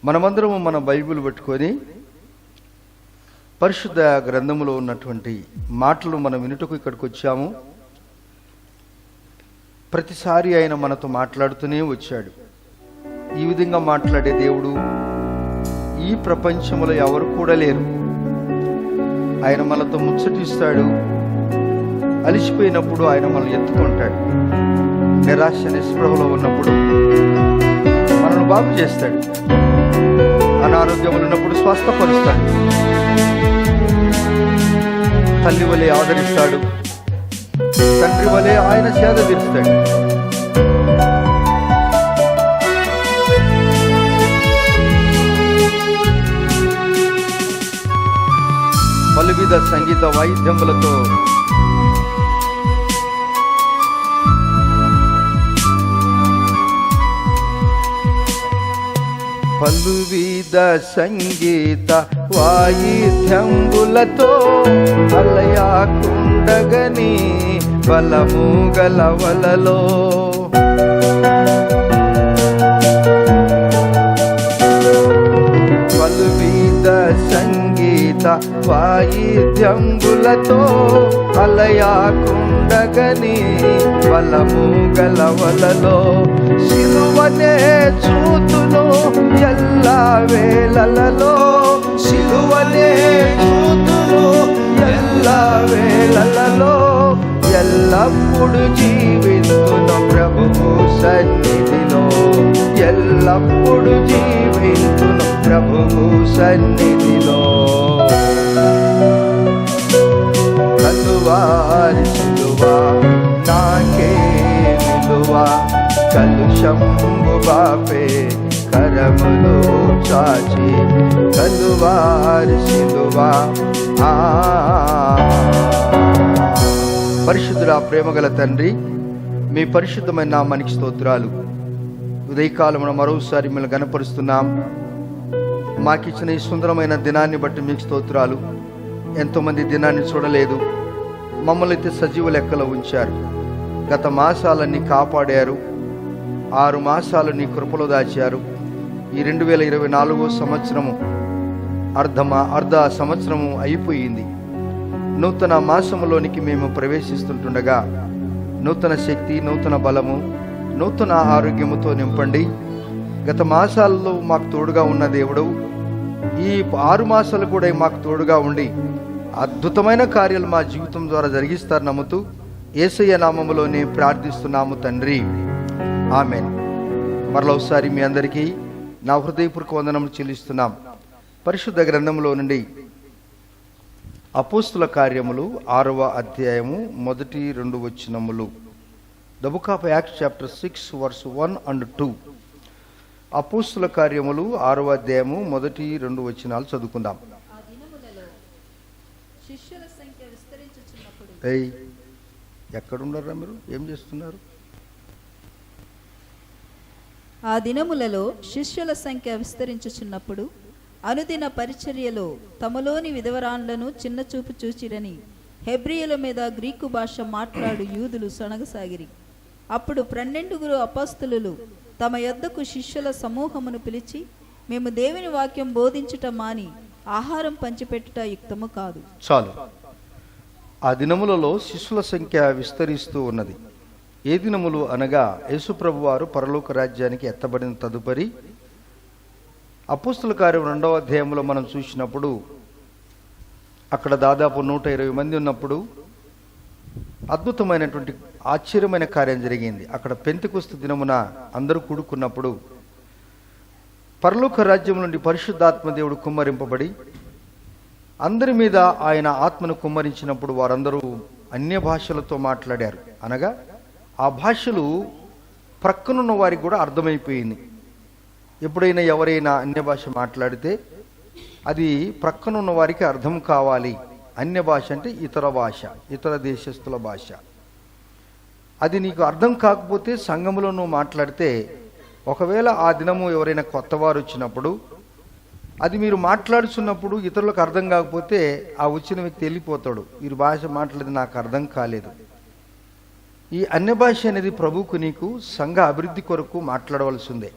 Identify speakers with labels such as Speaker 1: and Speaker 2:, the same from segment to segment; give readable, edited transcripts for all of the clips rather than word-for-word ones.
Speaker 1: మనమందరము మన బైబిల్ పట్టుకొని పరిశుద్ధ గ్రంథములో ఉన్నటువంటి మాటలు మనం వినుటకు ఇక్కడికి వచ్చాము. ప్రతిసారి ఆయన మనతో మాట్లాడుతూనే వచ్చాడు. ఈ విధంగా మాట్లాడే దేవుడు ఈ ప్రపంచంలో ఎవరు కూడా లేరు. ఆయన మనతో ముచ్చటిస్తాడు. అలిసిపోయినప్పుడు ఆయన మనల్ని ఎత్తుకుంటాడు. నిరాశ నిస్పృహలో ఉన్నప్పుడు మనల్ని బాగు చేస్తాడు. అనారోగ్యములు ఉన్నప్పుడు స్వస్థపరుస్తాడు. తల్లి వలె ఆదరిస్తాడు. తండ్రి వలె ఆయన సేద తీరుస్తాడు. పలువిధ సంగీత వాయిద్యములతో పలువిధ సంగీత వాయిద్యములతో అలయాకుండగని బలము గలవలలో పలువిధ సంగీత వాయిద్యములతో అలయాకుండగని బలము గలవలలో సిలువనే చూతును ఎల్లా వేళలలో, సిలువనే చూతును ఎల్లా వేళలలో, ఎల్లప్పుడు జీవింతును ప్రభువు సన్నిధిలో, ఎల్లప్పుడు జీవింతును ప్రభువు సన్నిధిలో. కలువారి సిలువా నాకే విలువా, కలుషంబు బాపే కరములు చాచి కలువారి సిలువా. పరిశుద్ధుడా, ప్రేమగల తండ్రి, మీ పరిశుద్ధమైన నామానికి స్తోత్రాలు. ఉదయకాలమున మరోసారి మిమ్మల్ని గణపరుస్తున్నాం. మాకిచ్చిన ఈ సుందరమైన దినాన్ని బట్టి మీకు స్తోత్రాలు. ఎంతోమంది దినాన్ని చూడలేదు, మమ్మల్ని అయితే సజీవ లెక్కలో ఉంచారు. గత మాసాలన్నీ కాపాడారు. 6 మాసాలు నీ కృపలో దాచారు. ఈ 2024 సంవత్సరము అర్ధ సంవత్సరము అయిపోయింది. నూతన మాసములోనికి మేము ప్రవేశిస్తుండగా నూతన శక్తి, నూతన బలము, నూతన ఆరోగ్యముతో నింపండి. గత మాసాలలో మాకు తోడుగా ఉన్న దేవుడు ఈ 6 మాసాలు కూడా మాకు తోడుగా ఉండి అద్భుతమైన కార్యాలు మా జీవితం ద్వారా జరిగిస్తారు నమ్ముతూ యేసయ్య నామములోనే ప్రార్థిస్తున్నాము తండ్రి, ఆమెన్. మరొకసారి మీ అందరికీ నా హృదయపూర్వక వందనములు చెల్లిస్తున్నాం. పరిశుద్ధ గ్రంథంలో నుండి అపోస్తుల కార్యములు 6వ అధ్యాయము 1-2 వచనములు. The book of acts chapter 6 verse 1 and 2. అపోస్తుల కార్యములు 6వ అధ్యాయము 1-2 వచనాలు చదువుకుందాం. ఎక్కడున్నారా మీరు? ఏం చేస్తున్నారు?
Speaker 2: ఆ దినములలో శిష్యుల సంఖ్య విస్తరించుచున్నప్పుడు అనుదిన పరిచర్యలో తమలోని విధవరాండ్లను చిన్నచూపు చూచిరని హెబ్రీయుల మీద గ్రీకు భాష మాట్లాడు యూదులు సొనగసాగిరి. అప్పుడు 12 అపొస్తలులు తమ యొద్దకు శిష్యుల సమూహమును పిలిచి, మేము దేవుని వాక్యం బోధించుట మాని ఆహారం పంచిపెట్టుట యుక్తము కాదు.
Speaker 1: చాలు. ఆ దినములలో శిష్యుల సంఖ్య విస్తరిస్తూ ఉన్నది. ఏ దినములు అనగా యేసుప్రభు వారు పరలోక రాజ్యానికి ఎత్తబడిన తదుపరి అపోస్తుల కార్యం 2వ అధ్యాయంలో మనం చూసినప్పుడు అక్కడ దాదాపు 120 మంది ఉన్నప్పుడు అద్భుతమైనటువంటి ఆశ్చర్యమైన కార్యం జరిగింది. అక్కడ పెంతెకొస్తు దినమున అందరూ కూడుకున్నప్పుడు పరలోక రాజ్యం నుండి పరిశుద్ధాత్మ దేవుడు కుమ్మరింపబడి అందరి మీద ఆయన ఆత్మను కుమ్మరించినప్పుడు వారందరూ అన్య భాషలతో మాట్లాడారు. అనగా ఆ భాషలు ప్రక్కనున్న వారికి కూడా అర్థమైపోయింది. ఎప్పుడైనా ఎవరైనా అన్య భాష మాట్లాడితే అది ప్రక్కనున్న వారికి అర్థం కావాలి. అన్య భాష అంటే ఇతర భాష, ఇతర దేశస్తుల భాష. అది నీకు అర్థం కాకపోతే సంఘములో నువ్వు మాట్లాడితే, ఒకవేళ ఆ దినము ఎవరైనా కొత్త వారు వచ్చినప్పుడు అది మీరు మాట్లాడుతున్నప్పుడు ఇతరులకు అర్థం కాకపోతే ఆ వచ్చిన వ్యక్తి వెళ్ళిపోతాడు. వీరి భాష మాట్లాడేది నాకు అర్థం కాలేదు. ఈ అన్య భాష అనేది ప్రభువుకు నీకు సంఘ అభివృద్ధి కొరకు మాట్లాడవలసిందే.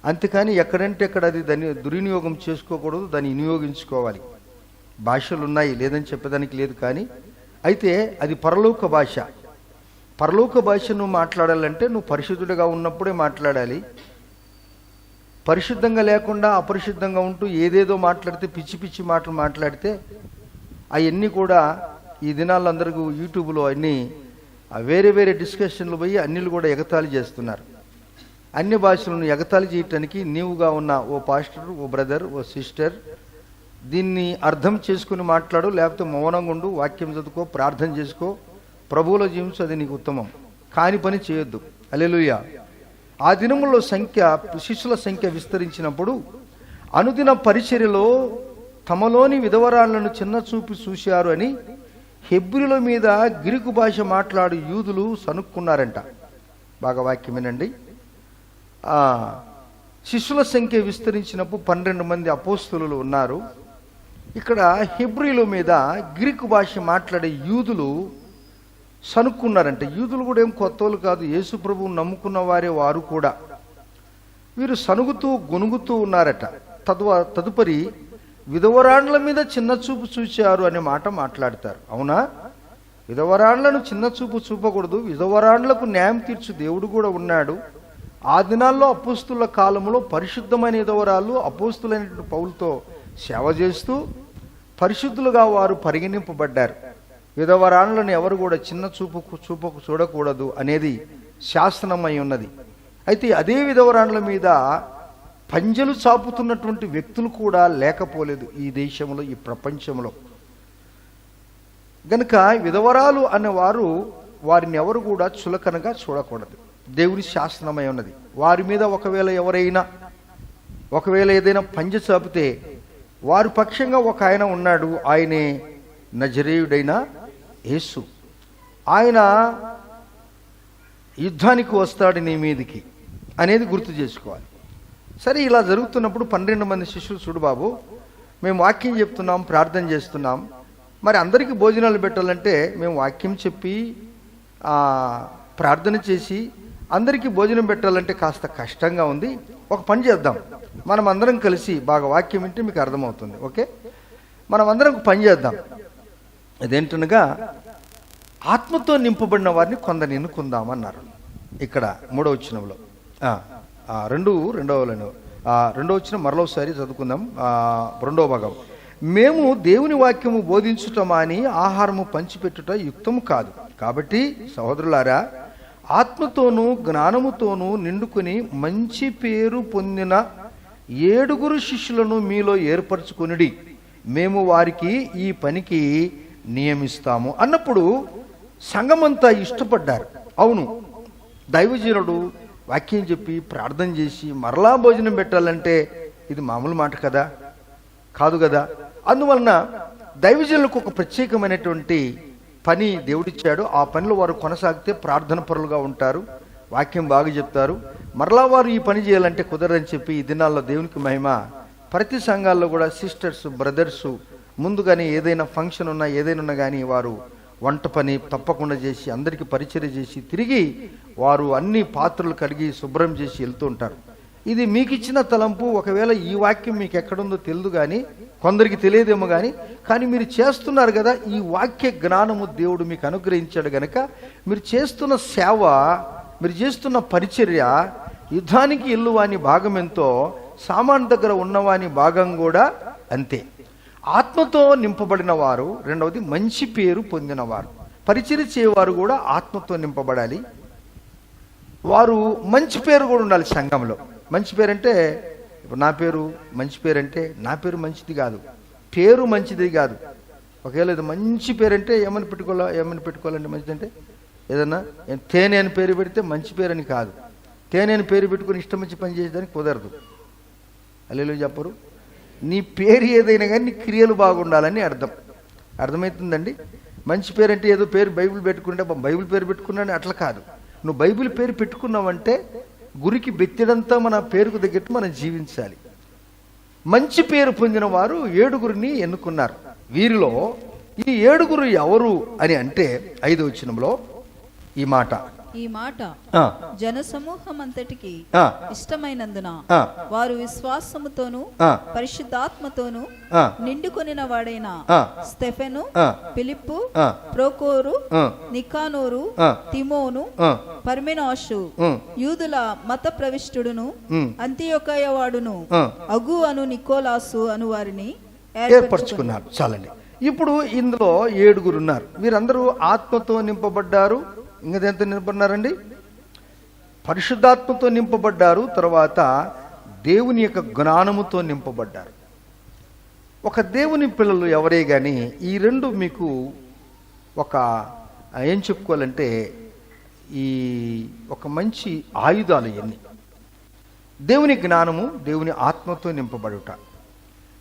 Speaker 1: అంతేకాని ఎక్కడంటే ఎక్కడ అది దాన్ని దుర్వినియోగం చేసుకోకూడదు, దాన్ని వినియోగించుకోవాలి. భాషలు ఉన్నాయి, లేదని చెప్పేదానికి లేదు, కానీ అయితే అది పరలోక భాష. పరలోక భాష నువ్వు మాట్లాడాలంటే నువ్వు పరిశుద్ధుడిగా ఉన్నప్పుడే మాట్లాడాలి. పరిశుద్ధంగా లేకుండా అపరిశుద్ధంగా ఉంటూ ఏదేదో మాట్లాడితే, పిచ్చి పిచ్చి మాటలు మాట్లాడితే అవన్నీ కూడా ఈ దినాల్లో అందరికీ యూట్యూబ్లో అన్నీ వేరే వేరే డిస్కషన్లు పోయి అన్నిలు కూడా ఎగతాళి చేస్తున్నారు. అన్య భాషలను ఎగతాళి చేయటానికి నీవుగా ఉన్న ఓ పాస్టర్, ఓ బ్రదర్, ఓ సిస్టర్ దీన్ని అర్థం చేసుకుని మాట్లాడు, లేకపోతే మౌనంగా ఉండు, వాక్యం చదువుకో, ప్రార్థన చేసుకో, ప్రభువులో జీవించు, అది నీకు ఉత్తమం. కాని పని చేయొద్దు. హల్లెలూయా. ఆ దినముల్లో శిష్యుల సంఖ్య విస్తరించినప్పుడు అనుదిన పరిచర్యలో తమలోని విధవరాళ్లను చిన్న చూపి చూశారు అని హెబ్రీల మీద గ్రీకు భాష మాట్లాడు యూదులు సనుక్కున్నారంట. బాగా వాక్యం వినండి. శిష్యుల సంఖ్య విస్తరించినప్పుడు 12 మంది అపోస్తలులు ఉన్నారు. ఇక్కడ హెబ్రీల మీద గ్రీకు భాష మాట్లాడే యూదులు సనుక్కున్నారంట. యూదులు కూడా ఏం కొత్తోళ్ళు కాదు, యేసు ప్రభువును నమ్ముకున్న వారే వారు కూడా. వీరు సనుగుతూ గొనుగుతూ ఉన్నారట. తదుపరి విధవరాండ్ల మీద చిన్న చూపు చూచారు అనే మాట మాట్లాడతారు. అవునా? విధవరాండ్లను చిన్న చూపు చూపకూడదు, విధవరాండ్లకు న్యాయం తీర్చు దేవుడు కూడా ఉన్నాడు. ఆ దినాల్లో అపోస్తుల కాలంలో పరిశుద్ధమైన విధవరాళ్ళు అపోస్తులైన పౌలుతో సేవ చేస్తూ పరిశుద్ధులుగా వారు పరిగణింపబడ్డారు. విధవరాండ్లను ఎవరు కూడా చిన్న చూపకు చూడకూడదు అనేది శాసనమై ఉన్నది. అయితే అదే విధవరాండ్ల మీద పంజలు చాపుతున్నటువంటి వ్యక్తులు కూడా లేకపోలేదు ఈ దేశంలో, ఈ ప్రపంచంలో. గనుక విధవరాలు అనేవారు వారిని ఎవరు కూడా చులకనగా చూడకూడదు, దేవుని శాసనమై ఉన్నది. వారి మీద ఒకవేళ ఏదైనా పంజ చాపితే వారి పక్షంగా ఒక ఆయన ఉన్నాడు, ఆయనే నజరేయుడైన యేసు. ఆయన యుద్ధానికి వస్తాడు నీ మీదికి అనేది గుర్తు చేసుకోవాలి. సరే, ఇలా జరుగుతున్నప్పుడు 12 మంది శిష్యులు, చూడు బాబు, మేము వాక్యం చెప్తున్నాం, ప్రార్థన చేస్తున్నాం, మరి అందరికీ భోజనాలు పెట్టాలంటే మేము వాక్యం చెప్పి ప్రార్థన చేసి అందరికీ భోజనం పెట్టాలంటే కాస్త కష్టంగా ఉంది. ఒక పని చేద్దాం, మనం అందరం కలిసి, బాగా వాక్యం వింటే మీకు అర్థమవుతుంది, ఓకే? మనం అందరం పని చేద్దాం. అదేంటనగా ఆత్మతో నింపబడిన వారిని కొందరిని ఎన్నుకుందామన్నారు. ఇక్కడ 3వ వచనంలో రెండో వచనం మరలోసారి చదువుకుందాం. 2వ భాగం. మేము దేవుని వాక్యము బోధించుటమా అని ఆహారము పంచిపెట్టుట యుక్తము కాదు. కాబట్టి సహోదరులారా, ఆత్మతోనూ జ్ఞానముతోనూ నిండుకుని మంచి పేరు పొందిన 7 శిష్యులను మీలో ఏర్పరచుకొనిడి, మేము వారికి ఈ పనికి నియమిస్తాము అన్నప్పుడు సంఘమంతా ఇష్టపడ్డారు. అవును, దైవజనుడు వాక్యం చెప్పి ప్రార్థన చేసి మరలా భోజనం పెట్టాలంటే ఇది మామూలు మాట కదా, కాదు కదా. అందువలన దైవజనులకు ఒక ప్రత్యేకమైనటువంటి పని దేవుడిచ్చాడు. ఆ పనిలో వారు కొనసాగితే ప్రార్థన పరులుగా ఉంటారు, వాక్యం బాగా చెప్తారు. మరలా వారు ఈ పని చేయాలంటే కుదరదని చెప్పి ఈ దినాల్లో దేవునికి మహిమ, ప్రతి సంఘాల్లో కూడా సిస్టర్స్, బ్రదర్స్ ముందుగానే ఏదైనా ఫంక్షన్ ఉన్నా ఏదైనా ఉన్నా కానీ వారు వంట పని తప్పకుండా చేసి అందరికీ పరిచర్య చేసి తిరిగి వారు అన్ని పాత్రలు కడిగి శుభ్రం చేసి వెళ్తూ ఉంటారు. ఇది మీకు ఇచ్చిన తలంపు. ఒకవేళ ఈ వాక్యం మీకు ఎక్కడుందో తెలియదు, కానీ కొందరికి తెలియదేమో, కానీ మీరు చేస్తున్నారు కదా, ఈ వాక్య జ్ఞానము దేవుడు మీకు అనుగ్రహించాడు గనక మీరు చేస్తున్న సేవ, మీరు చేస్తున్న పరిచర్య, యుద్ధానికి ఎల్లువాని భాగం ఎంతో సామాన్ దగ్గర ఉన్నవాని భాగం కూడా అంతే. ఆత్మతో నింపబడిన వారు, రెండవది మంచి పేరు పొందినవారు. పరిచర్య చేయవారు కూడా ఆత్మతో నింపబడాలి. వారు మంచి పేరు కూడా ఉండాలి సంఘంలో. మంచి పేరు అంటే ఇప్పుడు నా పేరు మంచి పేరు అంటే నా పేరు మంచిది కాదు, పేరు మంచిది కాదు. ఒకవేళ ఇది మంచి పేరు అంటే ఏమని పెట్టుకోవాలంటే మంచిదంటే ఏదన్నా తేనె అని పేరు పెడితే మంచి పేరు అని కాదు. తేనె అని పేరు పెట్టుకుని ఇష్టం వచ్చి పని చేసేదానికి కుదరదు. హల్లెలూయా చెప్పరు. నీ పేరు ఏదైనా కానీ నీ క్రియలు బాగుండాలని అర్థమవుతుందండి. మంచి పేరు అంటే ఏదో పేరు బైబిల్ పెట్టుకుంటే బైబిల్ పేరు పెట్టుకున్నాను అట్లా కాదు. నువ్వు బైబిల్ పేరు పెట్టుకున్నావంటే గురికి బెత్తిడంతా మన పేరుకు తగ్గట్టు మనం జీవించాలి. మంచి పేరు పొందిన వారు 7 ఎన్నుకున్నారు. వీరిలో ఈ 7 ఎవరు అని అంటే 5వ వచనంలో ఈ మాట,
Speaker 2: ఈ మాట
Speaker 1: ఆ,
Speaker 2: జనసమూహం అంతటికి
Speaker 1: ఆ,
Speaker 2: ఇష్టమైనందున
Speaker 1: ఆ,
Speaker 2: వారు విశ్వాసముతోను
Speaker 1: ఆ,
Speaker 2: పరిశుద్ధాత్మతోను
Speaker 1: ఆ,
Speaker 2: నిండుకొనిన వాడైన
Speaker 1: ఆ,
Speaker 2: స్టెఫెను,
Speaker 1: ఆ,
Speaker 2: ఫిలిప్పు,
Speaker 1: ఆ,
Speaker 2: ప్రోకోరు,
Speaker 1: ఆ,
Speaker 2: నికానోరు,
Speaker 1: ఆ,
Speaker 2: తిమోను,
Speaker 1: ఆ,
Speaker 2: పర్మెనాషు,
Speaker 1: ఉమ్,
Speaker 2: యూదుల మత ప్రవిష్టుడును
Speaker 1: ఉమ్,
Speaker 2: అంతియొకయ వాడును
Speaker 1: ఆ.
Speaker 2: అగు అను నికోలాసు అను వారిని
Speaker 1: ఏర్పరచుకున్నారు. చాలండి. ఇప్పుడు ఇందులో 7 ఉన్నారు. వీరందరూ ఆత్మతో నింపబడ్డారు. ఇంకదెంత నింపబడ్డారండి? పరిశుద్ధాత్మతో నింపబడ్డారు. తర్వాత దేవుని యొక్క జ్ఞానముతో నింపబడ్డారు. ఒక దేవుని పిల్లలు ఎవరే కానీ ఈ రెండు మీకు ఒక ఏం చెప్పుకోవాలంటే ఈ ఒక మంచి ఆయుధాలు ఇవన్నీ. దేవుని జ్ఞానము, దేవుని ఆత్మతో నింపబడుట.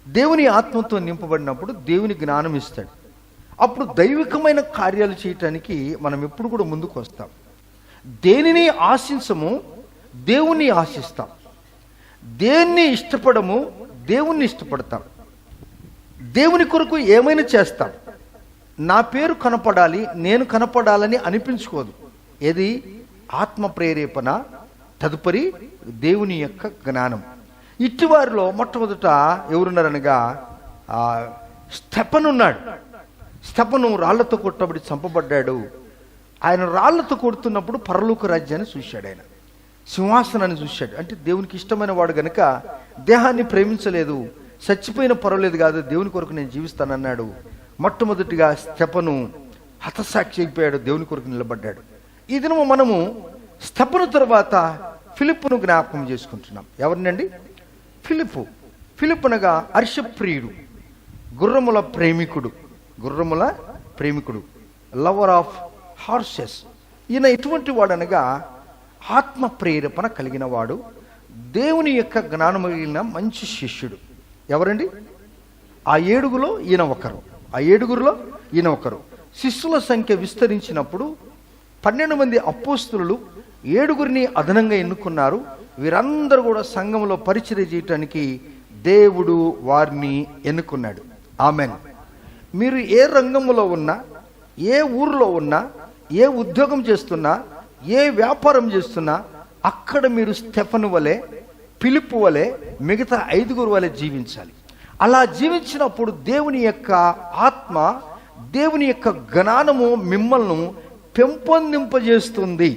Speaker 1: దేవుని ఆత్మతో నింపబడినప్పుడు దేవుని జ్ఞానం ఇస్తాడు. అప్పుడు దైవికమైన కార్యాలు చేయటానికి మనం ఎప్పుడు కూడా ముందుకు వస్తాం. దేనిని ఆశించము, దేవుణ్ణి ఆశిస్తాం. దేన్ని ఇష్టపడము, దేవుణ్ణి ఇష్టపడతాం. దేవుని కొరకు ఏమైనా చేస్తాం. నా పేరు కనపడాలి, నేను కనపడాలని అనిపించుకోదు. ఏది? ఆత్మ ప్రేరేపణ, తదుపరి దేవుని యొక్క జ్ఞానం. ఇట్టివారిలో మొట్టమొదట ఎవరున్నారనగా స్టెఫను ఉన్నాడు. స్టెఫను రాళ్లతో కొట్టబడి చంపబడ్డాడు. ఆయన రాళ్లతో కొడుతున్నప్పుడు పరలోక రాజ్యాన్ని చూశాడు. ఆయన సింహాసనాన్ని చూశాడు. అంటే దేవునికి ఇష్టమైన వాడు గనుక దేహాన్ని ప్రేమించలేదు. చచ్చిపోయిన పర్వాలేదు కాదు, దేవుని కొరకు నేను జీవిస్తానన్నాడు. మొట్టమొదటిగా స్టెఫను హతసాక్షి అయిపోయాడు, దేవుని కొరకు నిలబడ్డాడు. ఈ దినము మనము స్టెఫను తర్వాత ఫిలిప్పును జ్ఞాపకం చేసుకుంటున్నాం. ఎవరినండి? ఫిలిప్పు అనగా హర్షప్రియుడు, గుర్రముల ప్రేమికుడు, లవర్ ఆఫ్ హార్సెస్. ఈయన ఎటువంటి వాడు అనగా ఆత్మ ప్రేరేపణ కలిగిన వాడు, దేవుని యొక్క జ్ఞానం కలిగిన మంచి శిష్యుడు. ఎవరండి? ఆ 7గులో ఈయన ఒకరు. శిష్యుల సంఖ్య విస్తరించినప్పుడు 12 మంది అపోస్తలులు 7గురిని అదనంగా ఎన్నుకున్నారు. వీరందరూ కూడా సంఘంలో పరిచర్య చేయటానికి దేవుడు వారిని ఎన్నుకున్నాడు. ఆమెన్. మీరు ఏ రంగంలో ఉన్నా, ఏ ఊరిలో ఉన్నా, ఏ ఉద్యోగం చేస్తున్నా, ఏ వ్యాపారం చేస్తున్నా, అక్కడ మీరు స్టెఫను వలె, ఫిలిప్పు వలె, మిగతా 5గురు వలె జీవించాలి. అలా జీవించినప్పుడు దేవుని యొక్క ఆత్మ, దేవుని యొక్క జ్ఞానము మిమ్మల్ని పెంపొందింపజేస్తుంది.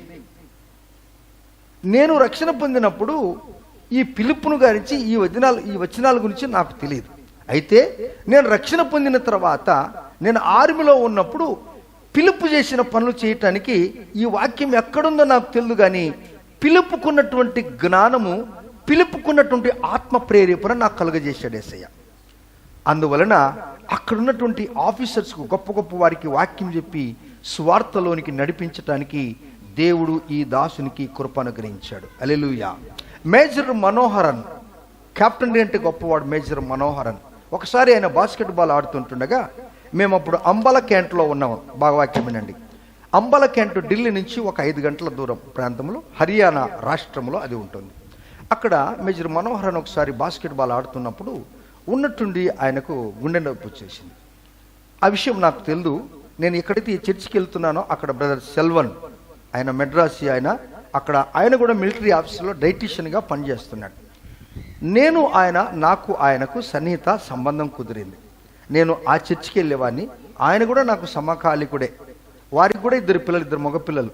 Speaker 1: నేను రక్షణ పొందినప్పుడు ఈ ఫిలిప్పును గురించి ఈ వచనాల గురించి నాకు తెలియదు. అయితే నేను రక్షణ పొందిన తర్వాత నేను ఆర్మీలో ఉన్నప్పుడు ఫిలిప్పు చేసిన పనులు చేయటానికి ఈ వాక్యం ఎక్కడుందో నాకు తెలియదు. కానీ ఫిలిప్పుకున్నటువంటి జ్ఞానము, ఫిలిప్పుకున్నటువంటి ఆత్మ ప్రేరేపణ నాకు కలుగజేశాడు యేసయ్య. అందువలన అక్కడున్నటువంటి ఆఫీసర్స్కు, గొప్ప గొప్ప వారికి వాక్యం చెప్పి స్వార్థలోనికి నడిపించటానికి దేవుడు ఈ దాసునికి కృప అనుగ్రహించాడు. హల్లెలూయా. మేజర్ మనోహరన్, కెప్టెన్ అంటే గొప్పవాడు మేజర్ మనోహరన్. ఒకసారి ఆయన బాస్కెట్బాల్ ఆడుతుంటుండగా మేము అప్పుడు అంబల క్యాంట్లో ఉన్నాము. బాగా వాక్యం వినండి. అంబల క్యాంట్ ఢిల్లీ నుంచి ఒక 5 గంటల దూరం ప్రాంతంలో, హర్యానా రాష్ట్రంలో అది ఉంటుంది. అక్కడ మేజర్ మనోహరన్ ఒకసారి బాస్కెట్బాల్ ఆడుతున్నప్పుడు ఉన్నట్టుండి ఆయనకు గుండె నొప్పి వచ్చేసింది. ఆ విషయం నాకు తెలియదు. నేను ఎక్కడైతే ఈ చర్చికి వెళ్తున్నానో అక్కడ బ్రదర్ సెల్వన్, ఆయన మెడ్రాసి, ఆయన కూడా మిలిటరీ ఆఫీసులో డైటీషియన్గా పనిచేస్తున్నాడు. నాకు ఆయనకు సన్నిహిత సంబంధం కుదిరింది. నేను ఆ చర్చికి వెళ్ళేవాడిని. ఆయన కూడా నాకు సమకాలికుడే. వారికి కూడా 2 పిల్లలు, 2 మగపిల్లలు.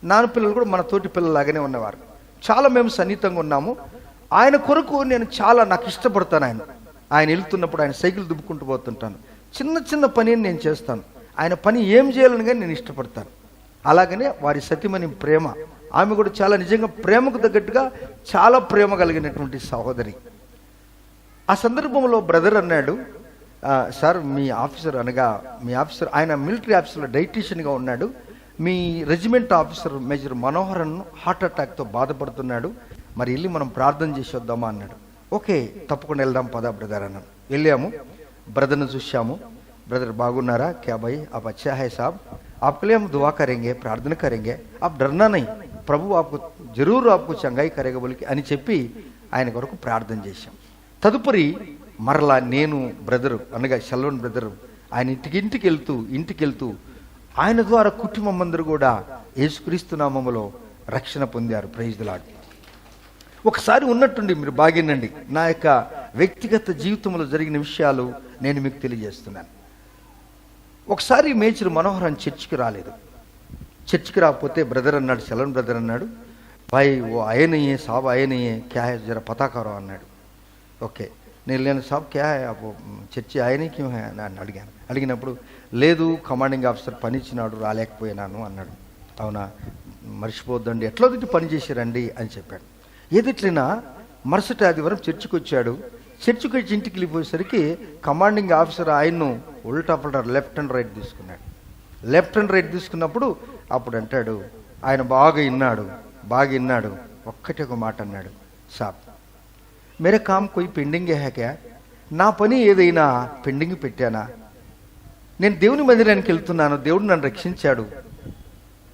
Speaker 1: నాన్న పిల్లలు కూడా మన తోటి పిల్లలాగానే ఉన్నవారు. చాలా మేము సన్నిహితంగా ఉన్నాము. ఆయన కొరకు నేను చాలా నాకు ఇష్టపడతాను. ఆయన వెళ్తున్నప్పుడు ఆయన సైకిల్ దుబ్బుకుంటూ పోతుంటాను. చిన్న చిన్న పని నేను చేస్తాను. ఆయన పని ఏం చేయాలని కానీ నేను ఇష్టపడతాను. అలాగనే వారి సతీమణి ప్రేమ, ఆమె కూడా చాలా నిజంగా ప్రేమకు తగ్గట్టుగా చాలా ప్రేమ కలిగినటువంటి సహోదరి. ఆ సందర్భంలో బ్రదర్ అన్నాడు, సార్ మీ ఆఫీసర్ ఆయన మిలిటరీ ఆఫీసర్లో డైటీషియన్గా ఉన్నాడు. మీ regiment officer major Manoharan heart అటాక్తో బాధపడుతున్నాడు. మరి వెళ్ళి మనం ప్రార్థన చేసి వద్దామా అన్నాడు. ఓకే, తప్పకుండా వెళ్దాం పదా బ్రదర్ అన్నాను. వెళ్ళాము. బ్రదర్ను చూసాము. ब्रदर बागुनारा? क्या भाई आप अच्छा है साहब, आपके लिए हम दुआ करेंगे, प्रार्थना करेंगे, आप डरना नहीं, प्रभु आपको जरूर आपको चंगाई करेगा बोल के అని చెప్పి ఆయన కొరకు ప్రార్థన చేశాం. తదుపరి మరలా నేను బ్రదర్ అనగా షల్వన్ బ్రదర్ ఆయన ఇంటికి వెళ్తూ ఆయన ద్వారా కుటుంబం అందరూ కూడా యేసుక్రీస్తు నామములో రక్షణ పొందారు. Praise the lord. ఒకసారి ఉన్నట్టుండి మీరు బాగినండి, నా యొక్క వ్యక్తిగత జీవితంలో జరిగిన విషయాలు నేను మీకు తెలియజేస్తున్నాను. ఒకసారి మేజర్ మనోహర్ అని చర్చికి రాలేదు. చర్చికి రాకపోతే బ్రదర్ అన్నాడు, సెలన్ బ్రదర్ అన్నాడు, భాయ్ ఓ ఆయనయే సాబ్ ఆయనయే క్యా హై జరా పతా కరో అన్నాడు. ఓకే, నేను సాబ్ క్యా హై అప్పు చర్చి ఆయనే క్యూ హై అని అడిగినప్పుడు లేదు కమాండింగ్ ఆఫీసర్ పని ఇచ్చినాడు రాలేకపోయినాను అన్నాడు. అవునా, మర్చిపోద్దండి, ఎట్లా దిట్టి పని చేశారండి అని చెప్పాడు. ఏదిట్లైనా మరుసటి ఆదివారం చర్చికి వచ్చాడు. చర్చికి వచ్చి ఇంటికి వెళ్ళిపోయేసరికి కమాండింగ్ ఆఫీసర్ ఆయన్ను ఉల్టా పల్టా లెఫ్ట్ అండ్ రైట్ తీసుకున్నాడు. లెఫ్ట్ అండ్ రైట్ తీసుకున్నప్పుడు అప్పుడు అంటాడు, ఆయన బాగా విన్నాడు, ఒక్కటే ఒక మాట అన్నాడు, సాబ్ మేరే కామ్ కోయి పెండింగ్ హై క్యా, నా పని ఏదైనా పెండింగ్ పెట్టానా? నేను దేవుని మందిరానికి వెళ్తున్నాను, దేవుడు నన్ను రక్షించాడు,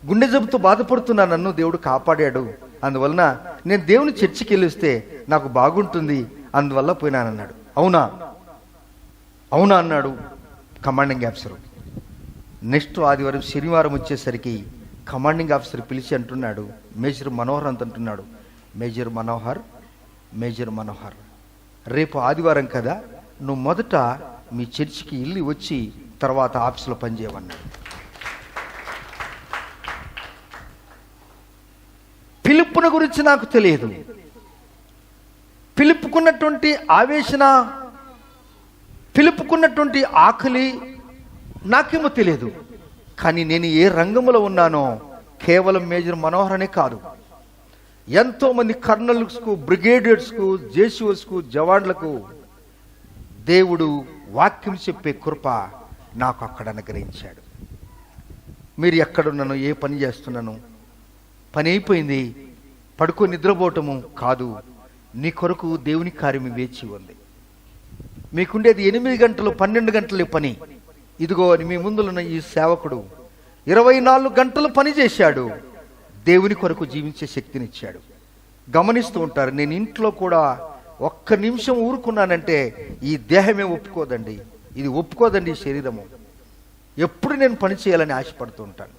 Speaker 1: గుండె జబ్బుతో బాధపడుతున్నా, నన్ను దేవుడు కాపాడాడు, అందువలన నేను దేవుని చర్చికి వెళ్ళిస్తే నాకు బాగుంటుంది, అందువల్ల పోయినానన్నాడు. అవునా అన్నాడు కమాండింగ్ ఆఫీసరు. నెక్స్ట్ ఆదివారం శనివారం వచ్చేసరికి కమాండింగ్ ఆఫీసర్ పిలిచి అంటున్నాడు, మేజర్ మనోహర్ అంటున్నాడు, మేజర్ మనోహర్ రేపు ఆదివారం కదా, నువ్వు మొదట మీ చర్చికి వెళ్ళి వచ్చి తర్వాత ఆఫీసులో పనిచేయమన్నాడు. పిలుపుని గురించి నాకు తెలియదు, పిలుపుకున్నటువంటి ఆవేశన, పిలుపుకున్నటువంటి ఆకలి నాకేమో తెలియదు. కానీ నేను ఏ రంగంలో ఉన్నానో కేవలం మేజర్ మనోహర్ అనే కాదు, ఎంతోమంది కర్నల్స్కు, బ్రిగేడియర్స్కు, జేసీఓస్కు, జవాన్లకు దేవుడు వాక్యం చెప్పే కృప నాకు అక్కడ అనుగ్రహించాడు. మీరు ఎక్కడున్నాను, ఏ పని చేస్తున్నాను, పని అయిపోయింది పడుకో నిద్రపోవటము కాదు, నీ కొరకు దేవుని కార్యం వేచి ఉంది. మీకుండేది 8 గంటలు 12 గంటల పని. ఇదిగో అని మీ ముందున్న ఈ సేవకుడు 24 గంటలు పని చేశాడు, దేవుని కొరకు జీవించే శక్తినిచ్చాడు. గమనిస్తూ ఉంటారు, నేను ఇంట్లో కూడా ఒక్క నిమిషం ఊరుకున్నానంటే ఈ దేహమే ఒప్పుకోదండి, ఇది ఒప్పుకోదండి ఈ శరీరము. ఎప్పుడు నేను పని చేయాలని ఆశపడుతూ ఉంటాను.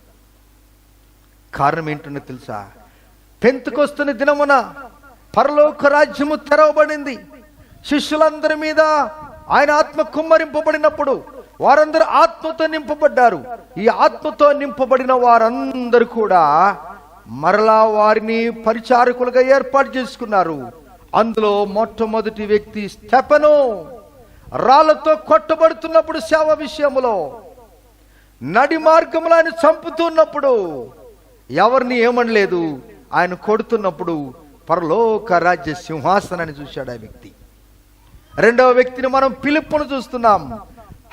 Speaker 1: కారణం ఏంటో తెలుసా? పెంతెకొస్తున్న దినమున పరలోక రాజ్యము తెరవబడింది. శిష్యులందరి మీద ఆయన ఆత్మ కుమ్మరింపబడినప్పుడు వారందరూ ఆత్మతో నింపబడ్డారు. ఈ ఆత్మతో నింపబడిన వారందరూ కూడా మరలా వారిని పరిచారకులుగా ఏర్పాటు చేసుకున్నారు. అందులో మొట్టమొదటి వ్యక్తి స్టెఫెను. రాళ్లతో కొట్టబడుతున్నప్పుడు సేవ విషయంలో, నడి మార్గంలో ఆయన చంపుతున్నప్పుడు ఎవరిని ఏమనలేదు. ఆయన కొడుతున్నప్పుడు పరలోక రాజ్య సింహాసనాన్ని చూశాడు ఆ వ్యక్తి. రెండవ వ్యక్తిని మనం ఫిలిప్పును చూస్తున్నాం.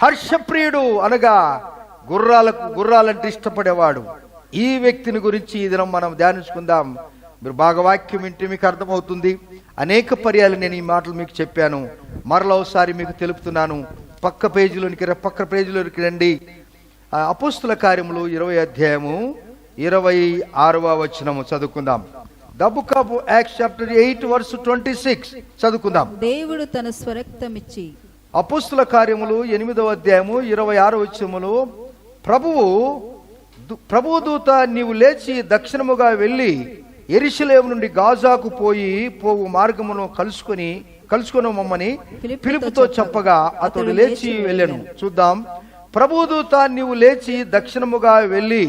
Speaker 1: హర్షప్రియుడు అనగా గుర్రాలంటే ఇష్టపడేవాడు. ఈ వ్యక్తిని గురించి ఈ దినం మనం ధ్యానించుకుందాం. మీరు బాగా వాక్యం వింటే మీకు అర్థమవుతుంది. అనేక పర్యాలు నేను ఈ మాటలు మీకు చెప్పాను, మరలా ఒకసారి మీకు తెలుపుతున్నాను. పక్క పేజీలోనికి రండి. అపోస్తుల కార్యములు 20వ అధ్యాయము 26వ వచనము చదువుకుందాం. The book of acts chapter 8 verse 26 చదువుకుందాం.
Speaker 2: దేవుడు తన స్వరక్తమిచ్చి.
Speaker 1: అపోస్తుల కార్యములు 8వ అధ్యాయము 26వ వచనములో, ప్రభువు దూత నీవు లేచి దక్షిణముగా వెళ్ళి యెరూషలేము నుండి గాజాకు పోవు మార్గమును కలుసుకొని మమ్మని ఫిలిప్పుతో చెప్పగా అతడు లేచి వెళ్ళెను. చూద్దాం. ప్రభువు దూత నీవు లేచి దక్షిణముగా వెళ్ళి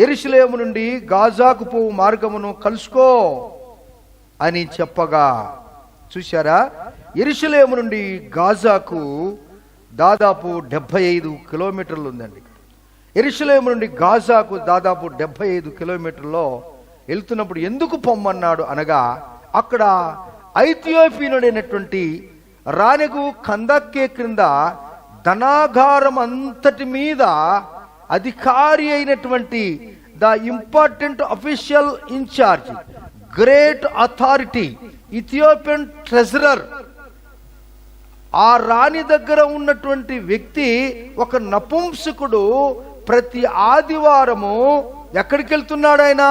Speaker 1: యెరూషలేము నుండి గాజాకు పోవు మార్గమును కలుసుకో అని చెప్పగా, చూశారా, యెరూషలేము నుండి గాజాకు దాదాపు 75 కిలోమీటర్లు ఉందండి. యెరూషలేము నుండి గాజాకు దాదాపు 75 కిలోమీటర్లో వెళ్తున్నప్పుడు ఎందుకు పొమ్మన్నాడు అనగా, అక్కడ ఐథియోపియనుడైనటువంటి రాణిగు కందక్కే క్రింద ధనాగారం అంతటి మీద అధికారి అయినటువంటి the important official incharge, great authority, Ethiopian treasurer, ఆ రాణి దగ్గర ఉన్నటువంటి వ్యక్తి ఒక నపుంసకుడు. ప్రతి ఆదివారము ఎక్కడికి వెళ్తున్నాడు? ఆయన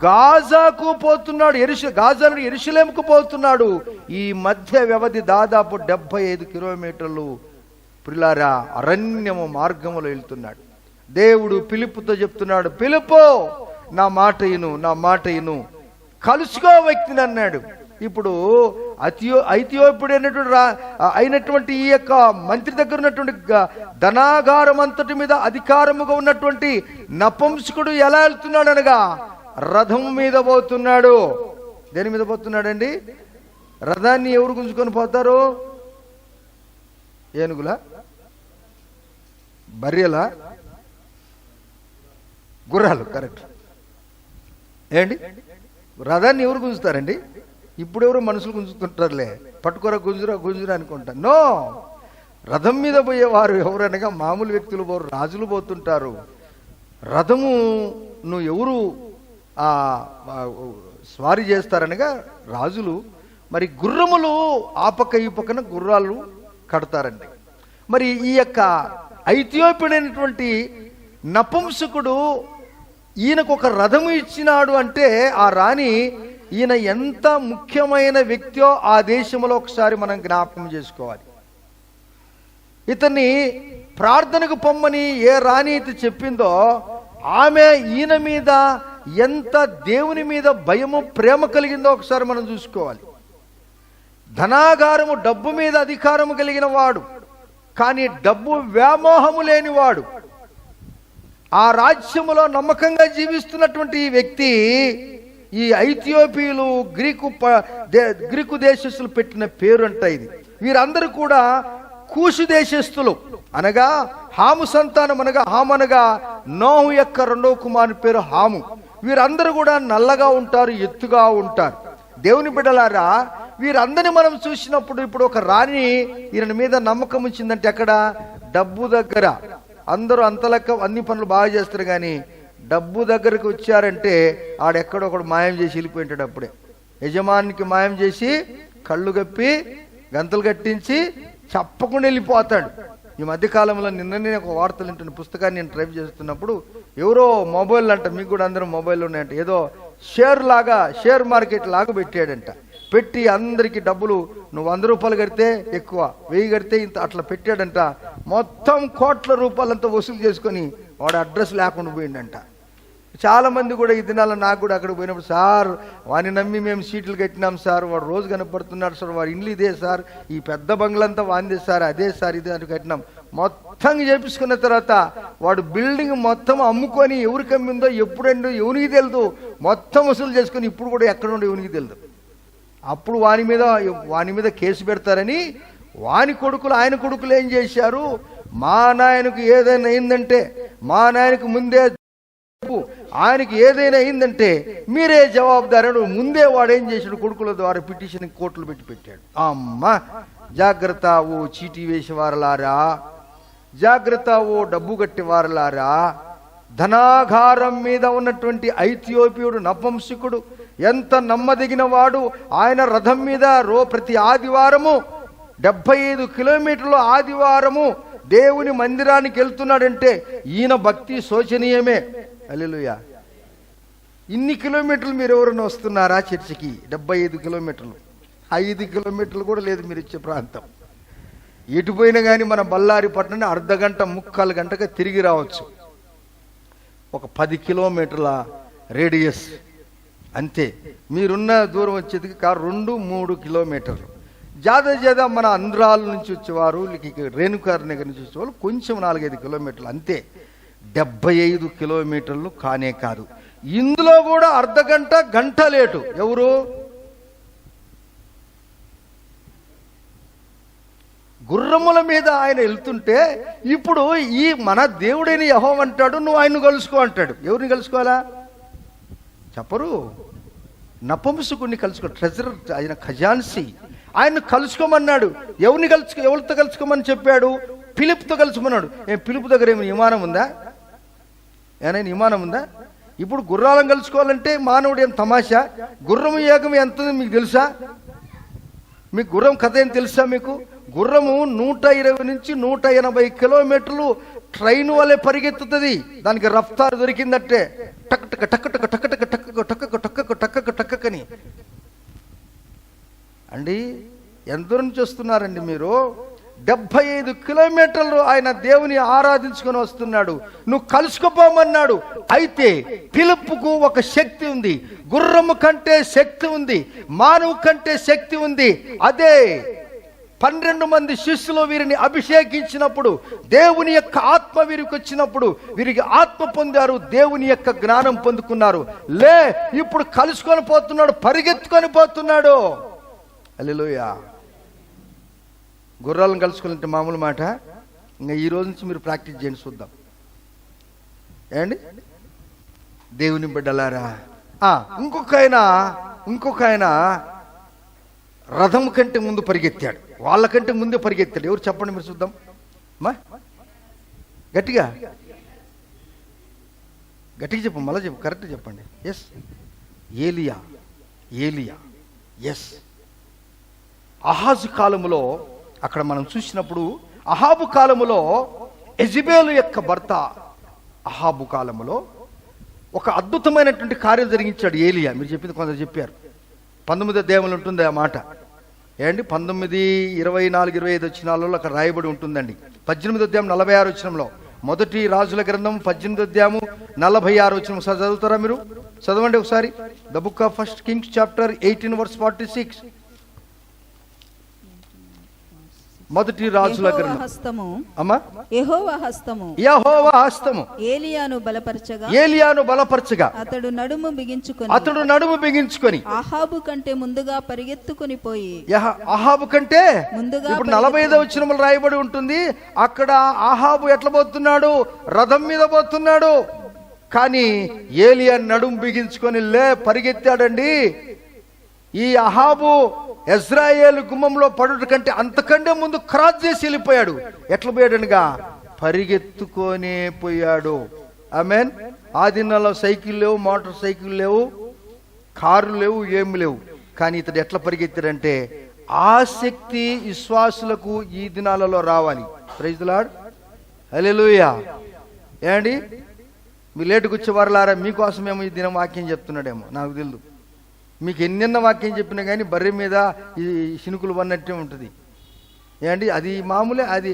Speaker 1: గాజాకు పోతున్నాడు. గాజా నుండి యెరూషలేముకు పోతున్నాడు. ఈ మధ్య వ్యవధి దాదాపు 75 కిలోమీటర్లు. ప్రియులారా, అరణ్యము మార్గములో వెళ్తున్నాడు. దేవుడు ఫిలిప్పుతో చెప్తున్నాడు, ఫిలిప్పు నా మాట ఇను కలుసుకో వ్యక్తిని అన్నాడు. ఇప్పుడు ఐథియోపియుడు అయినటువంటి ఈ యొక్క మంత్రి దగ్గర ఉన్నటువంటి ధనాగారం అంతటి మీద అధికారముగా ఉన్నటువంటి నపుంసకుడు ఎలా వెళ్తున్నాడు అనగా రథం మీద పోతున్నాడు. దేని మీద పోతున్నాడండి? రథాన్ని ఎవరు గుంజుకొని పోతారు? ఏనుగులా, బర్రెలా, గుర్రాలు? కరెక్ట్. ఏంటి, రథాన్ని ఎవరు గుంజుతారండి? ఇప్పుడు ఎవరు మనుషులు గుంజుతుంటారులే, పట్టుకోరా గుంజురా అనుకుంటారు. నో, రథం మీద పోయేవారు ఎవరనగా మామూలు వ్యక్తులు పోరు, రాజులు పోతుంటారు. రథమును ఎవరు స్వారీ చేస్తారనగా రాజులు. మరి గుర్రములు ఆ పక్క ఈ పక్కన గుర్రాలు కడతారండి. మరి ఈ యొక్క ఐథియోపియుడైనటువంటి నపుంసకుడు ఈయనకు ఒక రథము ఇచ్చినాడు అంటే ఆ రాణి ఈయన ఎంత ముఖ్యమైన వ్యక్తో ఆ దేశంలో ఒకసారి మనం జ్ఞాపకం చేసుకోవాలి. ఇతన్ని ప్రార్థనకు పొమ్మని ఏ రాణి అయితే చెప్పిందో ఆమె ఈయన మీద ఎంత దేవుని మీద భయము ప్రేమ కలిగిందో ఒకసారి మనం చూసుకోవాలి. ధనాగారము, డబ్బు మీద అధికారము కలిగిన వాడు, కానీ డబ్బు వ్యామోహము లేనివాడు, ఆ రాజ్యములో నమ్మకంగా జీవిస్తున్నటువంటి ఈ వ్యక్తి ఈ ఐథియోపియులు గ్రీకు దేశస్తులు పెట్టిన పేరు అంట ఇది. వీరందరూ కూడా కూషు దేశస్తులు, అనగా హాము సంతానం, అనగా హాము అనగా నోహు యొక్క రెండవ కుమారుని పేరు హాము. వీరందరూ కూడా నల్లగా ఉంటారు, ఎత్తుగా ఉంటారు. దేవుని బిడ్డలారా, వీరందరినీ మనం చూసినప్పుడు ఇప్పుడు ఒక రాణి ఈయన మీద నమ్మకం ఉంచిందంటే అక్కడ డబ్బు దగ్గర అందరూ అంతలెక్క అన్ని పనులు బాగా చేస్తారు, కానీ డబ్బు దగ్గరకు వచ్చారంటే ఆడెక్కడొకడు మాయం చేసి వెళ్ళిపోయింటాడు. అప్పుడే యజమానికి మాయం చేసి కళ్ళు కప్పి గంతలు కట్టించి చెప్పకుండా వెళ్ళిపోతాడు. ఈ మధ్యకాలంలో నిన్ననే ఒక వార్తలు వింటున్న పుస్తకాన్ని నేను ట్రైప్ చేస్తున్నప్పుడు ఎవరో మొబైల్ అంట, మీకు కూడా అందరూ మొబైల్ ఉన్నాయంట, ఏదో షేర్ మార్కెట్ లాగా పెట్టాడంట. పెట్టి అందరికి డబ్బులు, నువ్వు 100 రూపాయలు కడితే ఎక్కువ, 1000 కడితే ఇంత, అట్లా పెట్టాడంట. మొత్తం కోట్ల రూపాయలంతా వసూలు చేసుకొని వాడు అడ్రస్ లేకుండా పోయిండంట. చాలా మంది కూడా ఈ దినాల్లో నాకు కూడా అక్కడ పోయినప్పుడు, సార్ వాడిని నమ్మి మేము సీట్లు కట్టినాం సార్, వాడు రోజు కనపడుతున్నాడు సార్, వాడు ఇల్లు ఇదే సార్, ఈ పెద్ద బంగ్లంతా వాందే సార్, అదే సార్ ఇదే అని కట్టినాం. మొత్తం చేపించుకున్న తర్వాత వాడు బిల్డింగ్ మొత్తం అమ్ముకొని ఎవరికి అమ్మిందో ఎప్పుడండో ఎవరికి తెలియదు, మొత్తం వసూలు చేసుకొని ఇప్పుడు కూడా ఎక్కడుండో ఎవరికి తెలియదు. అప్పుడు వాని మీద కేసు పెడతారని వాని కొడుకులు, ఆయన కొడుకులు ఏం చేశారు, మా నాయనకు ఏదైనా అయిందంటే, మా నాయనకు ముందే ఆయనకి ఏదైనా అయిందంటే మీరే జవాబుదారు, ముందే వాడు ఏం చేశాడు, కొడుకుల ద్వారా పిటిషన్ కోర్టులు పెట్టాడు. అమ్మ జాగ్రత్త ఓ చీటీ వేసేవారలారా, జాగ్రత్త ఓ డబ్బు కట్టేవారలారా. ధనాగారం మీద ఉన్నటువంటి ఐథియోపియుడు నపుంసకుడు ఎంత నమ్మదగిన వాడు. ఆయన రథం మీద ప్రతి ఆదివారము 75 కిలోమీటర్లు ఆదివారము దేవుని మందిరానికి వెళ్తున్నాడంటే ఈయన భక్తి శోచనీయమే. హల్లెలూయా. ఇన్ని కిలోమీటర్లు మీరు ఎవరైనా వస్తున్నారా చర్చికి? 75 కిలోమీటర్లు, 5 కిలోమీటర్లు కూడా లేదు మీరు ఇచ్చే ప్రాంతం. ఎటు పోయినా కానీ మన బళ్ళారి పట్టణాన్ని అర్ధగంట 3/4 గంటగా తిరిగి రావచ్చు. ఒక 10 కిలోమీటర్ల రేడియస్ అంతే. మీరున్న దూరం వచ్చేది 2-3 కిలోమీటర్లు. జాదా మన ఆంధ్రాల నుంచి వచ్చేవారు, రేణుకార్ నగర్ నుంచి వచ్చేవాళ్ళు కొంచెం 4-5 కిలోమీటర్లు అంతే. 75 కిలోమీటర్లు కానే కాదు. ఇందులో కూడా అర్ధగంట గంట లేటు. ఎవరు? గుర్రముల మీద ఆయన వెళ్తుంటే ఇప్పుడు ఈ మన దేవుడైన యెహోవా అంటాడు, నువ్వు ఆయన్ను కలుసుకో అంటాడు. ఎవరిని కలుసుకోవాలా చెప్పరు. నపుంసకుడిని కలుసుకో, ట్రెజరర్, ఆయన ఖజాన్సీ, ఆయన్ను కలుసుకోమన్నాడు. ఎవరితో కలుసుకోమని చెప్పాడు? ఫిలిప్తో కలుసుకోమన్నాడు. ఫిలిప్ దగ్గర ఏమైనా విమానం ఉందా? ఏమైనా విమానం ఉందా? ఇప్పుడు గుర్రాలను కలుసుకోవాలంటే మానవుడు ఏం తమాషా? గుర్రము యోగం ఎంత మీకు తెలుసా? మీకు గుర్రం కథ ఏం తెలుసా? మీకు గుర్రము 120 నుంచి 180 కిలోమీటర్లు ట్రైన్ వల్లే పరిగెత్తుతుంది. దానికి రఫ్తారు దొరికిందట్టే, టక్ టక్ టక్ టక్ టక్ టక్ టక్ టక్ టక్ టక్ టక్ అని. అండి ఎంత నుంచి వస్తున్నారండి మీరు? 75 కిలోమీటర్లు ఆయన దేవుని ఆరాధించుకొని వస్తున్నాడు. నువ్వు కలుసుకుపోమన్నాడు. అయితే పిలుపుకు ఒక శక్తి ఉంది. గుర్రము కంటే శక్తి ఉంది, మానవు కంటే శక్తి ఉంది. అదే 12 మంది శిష్యులు వీరిని అభిషేకించినప్పుడు, దేవుని యొక్క ఆత్మ వీరికి వచ్చినప్పుడు వీరికి ఆత్మ పొందారు, దేవుని యొక్క జ్ఞానం పొందుకున్నారు. ఇప్పుడు కలుసుకొని పోతున్నాడు, పరిగెత్తుకొని పోతున్నాడు. హల్లెలూయా. గుర్రాలను కలుసుకోవాలంటే మామూలు మాట. ఇంకా ఈ రోజు నుంచి మీరు ప్రాక్టీస్ చేయండి, చూద్దాం. ఏండి దేవుని బిడ్డలారా, ఇంకొక ఆయన రథం కంటే ముందు పరిగెత్తాడు. వాళ్ళకంటే ముందే పరిగెత్తాడు. ఎవరు చెప్పండి మీరు, చూద్దాం. మా గట్టిగా చెప్పు, మళ్ళీ చెప్పు, కరెక్ట్ చెప్పండి. ఎస్, ఏలియా. ఎస్. అహాజు కాలములో అక్కడ మనం చూసినప్పుడు, అహాబు కాలములో యెజెబెలు యొక్క భర్త అహాబు కాలములో ఒక అద్భుతమైనటువంటి కార్యం జరిగించాడు ఏలియా. మీరు చెప్పింది కొందరు చెప్పారు. 19వ అధ్యాయంలో ఉంటుంది ఆ మాట. ఏండి 19, 24, 25 వచనాలలో అక్కడ రాయబడి ఉంటుందండి. 18వ అధ్యాయం 46 వచనంలో, మొదటి రాజుల గ్రంథం 18వ అధ్యాయము 46 వచనం. చదువుతారా మీరు? చదవండి ఒకసారి. The book of first kings chapter 18 verse 46. మొదటి రాజుల గ్రంథం.
Speaker 2: యెహోవా హస్తము ఏలియాను బలపరచగా అతడు నడుము బిగించుకొని అహాబు కంటే ముందుగా పరిగెత్తుకొని పోయి.
Speaker 1: అహాబు కంటే ముందుగా. ఇప్పుడు 45వ వచనంలో రాయబడి ఉంటుంది. అక్కడ అహాబు ఎట్లా పోతున్నాడు? రథం మీద పోతున్నాడు. కానీ ఏలియా నడుము బిగించుకొని పరిగెత్తాడండి. ఈ అహాబు ఇజ్రాయేలు గుమ్మంలో పడుట కంటే అంతకంటే ముందు క్రాస్ చేసి వెళ్ళిపోయాడు. ఎట్లా పోయాడనగా పరిగెత్తుకొనే పోయాడు. ఆమేన్. ఆ దినాల్లో సైకిల్ లేవు, మోటార్ సైకిల్ లేవు, కారు లేవు, ఏమి లేవు. కానీ ఇతడు ఎట్లా పరిగెత్తాడంటే, ఆ శక్తి విశ్వాసులకు ఈ దినాలలో రావాలి. Praise the lord. హల్లెలూయా. ఏండి మీ లేటుకు వచ్చేవారులారా, మీకోసమేమో ఈ దినం వాక్యం చెప్తున్నాడేమో నాకు తెలియదు. మీకు ఎన్నెన్న వాక్యం చెప్పినా కానీ బర్రె మీద ఈ శినుకులు పడినట్టే ఉంటుంది. ఏంటి అది మామూలే. అది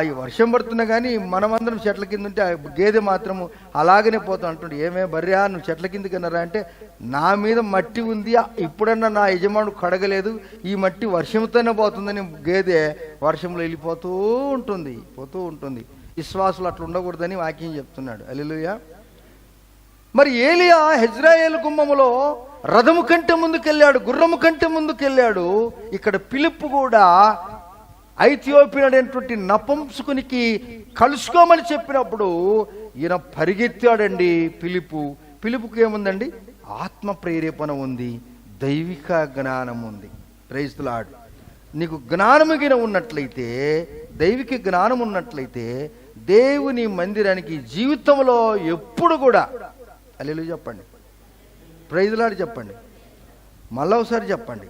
Speaker 1: ఈ వర్షం పడుతున్నా కానీ మనమందరం చెట్ల కింద ఉంటే గేదె మాత్రము అలాగనే పోతాం అంటుండే. ఏమే బర్రె నువ్వు చెట్ల కిందకి అన్నారా అంటే, నా మీద మట్టి ఉంది, ఇప్పుడన్నా నా యజమానుడు కడగలేదు, ఈ మట్టి వర్షంతోనే పోతుందని గేదె వర్షంలో వెళ్ళిపోతూ ఉంటుంది. విశ్వాసులు అట్లా ఉండకూడదని వాక్యం చెప్తున్నాడు. హల్లెలూయా. మరి ఏలియా ఇజ్రాయేలు గుమ్మములో రథము కంటే ముందుకెళ్ళాడు, గుర్రము కంటే ముందుకెళ్ళాడు. ఇక్కడ పిలుపు కూడా ఐథియోపియా నపుంసకునికి కలుసుకోమని చెప్పినప్పుడు ఈయన పరిగెత్తాడండి. పిలుపుకి ఏముందండి? ఆత్మ ప్రేరేపణ ఉంది, దైవిక జ్ఞానం ఉంది. Praise the lord. నీకు జ్ఞానముగిన ఉన్నట్లయితే, దైవిక జ్ఞానం ఉన్నట్లయితే దేవుని మందిరానికి జీవితంలో ఎప్పుడు కూడా హల్లెలూయా చెప్పండి, ప్రైజ్ ది లార్డ్ చెప్పండి, మళ్ళా ఒకసారి చెప్పండి.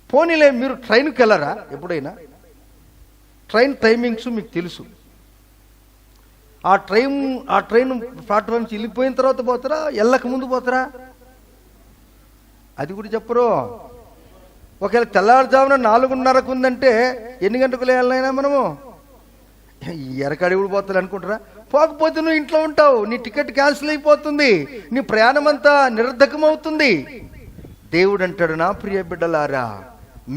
Speaker 1: పోనీలే, మీరు ట్రైన్కి వెళ్ళరా ఎప్పుడైనా? ట్రైన్ టైమింగ్స్ మీకు తెలుసు. ఆ ట్రైన్ ప్లాట్ఫామ్ నుంచి వెళ్ళిపోయిన తర్వాత పోతారా, వెళ్ళక ముందు పోతారా? అది కూడా చెప్పరు. ఒకవేళ తెల్లారుజామున 4:30కు ఉందంటే ఎన్ని గంటలకు వెళ్ళాలైనా మనము ఎరకాడి కూడా పోతారు అనుకుంటారా? పోకపోతే నువ్వు ఇంట్లో ఉంటావు, నీ టికెట్ క్యాన్సిల్ అయిపోతుంది, నీ ప్రయాణం అంతా నిరర్ధకం అవుతుంది. దేవుడు అంటాడు, నా ప్రియ బిడ్డలారా,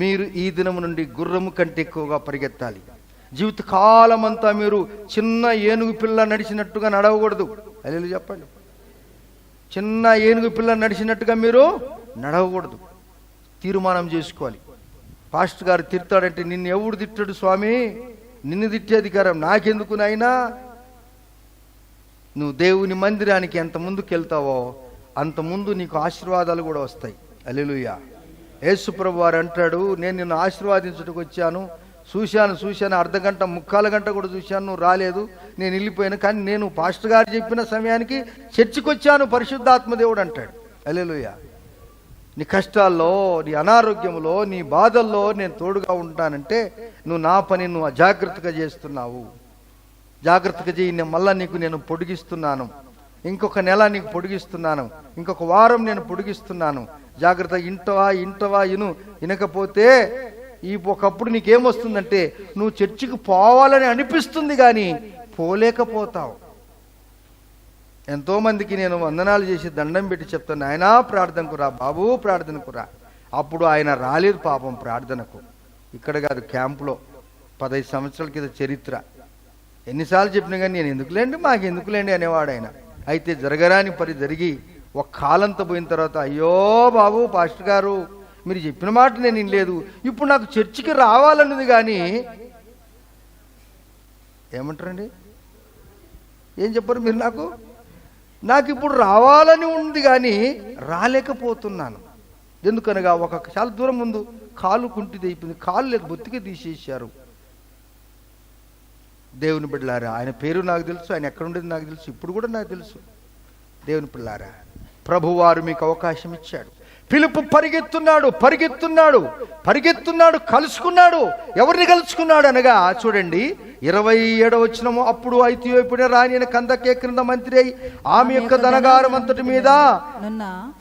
Speaker 1: మీరు ఈ దినము నుండి గుర్రము కంటే ఎక్కువగా పరిగెత్తాలి. జీవితకాలం అంతా మీరు చిన్న ఏనుగు పిల్ల నడిచినట్టుగా నడవకూడదు. హల్లెలూయా చెప్పండి. చిన్న ఏనుగు పిల్ల నడిచినట్టుగా మీరు నడవకూడదు. తీర్మానం చేసుకోవాలి. పాస్టర్ గారు తిడతాడంటే, నిన్ను ఎవడు తిట్టాడు స్వామి? నిన్ను తిట్టే అధికారం నాకెందుకు నాయనా? నువ్వు దేవుని మందిరానికి ఎంత ముందుకు వెళ్తావో అంత ముందు నీకు ఆశీర్వాదాలు కూడా వస్తాయి. హల్లెలూయా. యేసు ప్రభువు వారు అంటాడు, నేను నిన్ను ఆశీర్వాదించుటకు వచ్చాను, చూశాను, అర్ధగంట 3/4 గంట కూడా చూశాను, నువ్వు రాలేదు, నేను వెళ్ళిపోయాను. కానీ నేను పాస్టర్ గారు చెప్పిన సమయానికి చర్చికి వచ్చాను, పరిశుద్ధాత్మ దేవుడు అంటాడు. హల్లెలూయా. నీ కష్టాల్లో, నీ అనారోగ్యంలో, నీ బాధల్లో నేను తోడుగా ఉంటానంటే నువ్వు నా పని నువ్వు అజాగ్రత్తగా చేస్తున్నావు. జాగ్రత్తగా చేయి. మళ్ళా నీకు నేను పొడిగిస్తున్నాను, ఇంకొక నెల నీకు పొడిగిస్తున్నాను, ఇంకొక వారం నేను పొడిగిస్తున్నాను. జాగ్రత్త. ఇంటవా వినకపోతే ఒకప్పుడు నీకేమొస్తుందంటే నువ్వు చర్చికి పోవాలని అనిపిస్తుంది కానీ పోలేకపోతావు. ఎంతోమందికి నేను వందనాలు చేసి దండం పెట్టి చెప్తాను, నాయనా ప్రార్థనకు రా బాబు, ప్రార్థనకు రా. అప్పుడు ఆయన రాలేదు పాపం ప్రార్థనకు. ఇక్కడ కాదు, క్యాంపులో 15 సంవత్సరాల కింద చరిత్ర. ఎన్నిసార్లు చెప్పినా కానీ నేను ఎందుకులేండి మాకు ఎందుకులేండి అనేవాడు ఆయన. అయితే జరగరాని పని జరిగి ఒక కాలంతో పోయిన తర్వాత, అయ్యో బాబు పాస్టర్ గారు మీరు చెప్పిన మాట నేను వినలేదు, ఇప్పుడు నాకు చర్చికి రావాలన్నది కానీ ఏమంటారండి, ఏం చెప్పారు మీరు? నాకు ఇప్పుడు రావాలని ఉంది కానీ రాలేకపోతున్నాను. ఎందుకనగా చాలా దూరం ముందు కాలు కుంటిది అయిపోయింది, కాలు లేక బొత్తిగా తీసేశారు. దేవుని బిడ్డలారా, ఆయన పేరు నాకు తెలుసు, ఆయన ఎక్కడ ఉండేది నాకు తెలుసు, ఇప్పుడు కూడా నాకు తెలుసు. దేవుని పిల్లారా, ప్రభువారు మీకు అవకాశం ఇచ్చాడు. ఫిలిప్పు పరిగెత్తున్నాడు, కలుసుకున్నాడు. ఎవరిని కలుసుకున్నాడు అనగా చూడండి 27వ వచనము, అప్పుడు ఐథియోపియా రాణి కందకే క్రింద మంత్రి అయి ఆమె యొక్క ధనగారం అంతటి మీద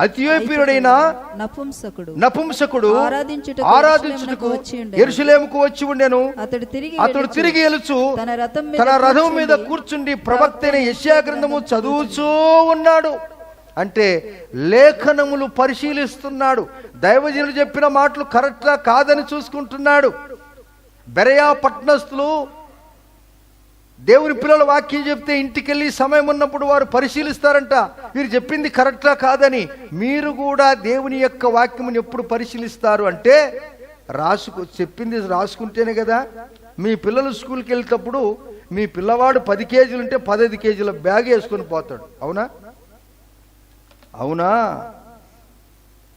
Speaker 1: ఐథియోపియుడైన నపుంసకుడు ఆరాధించుటకు యెరూషలేముకు వచ్చి ఉండెను. అతడు తిరిగి వెలుచు తన రథం మీద కూర్చుండి ప్రవక్త అయిన యెషయా గ్రంథము చదువుచూ ఉన్నాడు. అంటే లేఖనములు పరిశీలిస్తున్నాడు. దైవజనులు చెప్పిన మాటలు కరెక్టా కాదని చూసుకుంటున్నాడు. బెరయా పట్టణస్థులు దేవుని పిల్లల వాక్యం చెప్తే ఇంటికెళ్ళి సమయం ఉన్నప్పుడు వారు పరిశీలిస్తారంట, వీరు చెప్పింది కరెక్టా కాదని. మీరు కూడా దేవుని యొక్క వాక్యమును ఎప్పుడు పరిశీలిస్తారు అంటే చెప్పింది రాసుకుంటేనే కదా. మీ పిల్లలు స్కూల్కి వెళ్తేటప్పుడు మీ పిల్లవాడు 10 కేజీలు ఉంటే 15 కేజీల బ్యాగ్ వేసుకొని పోతాడు. అవునా?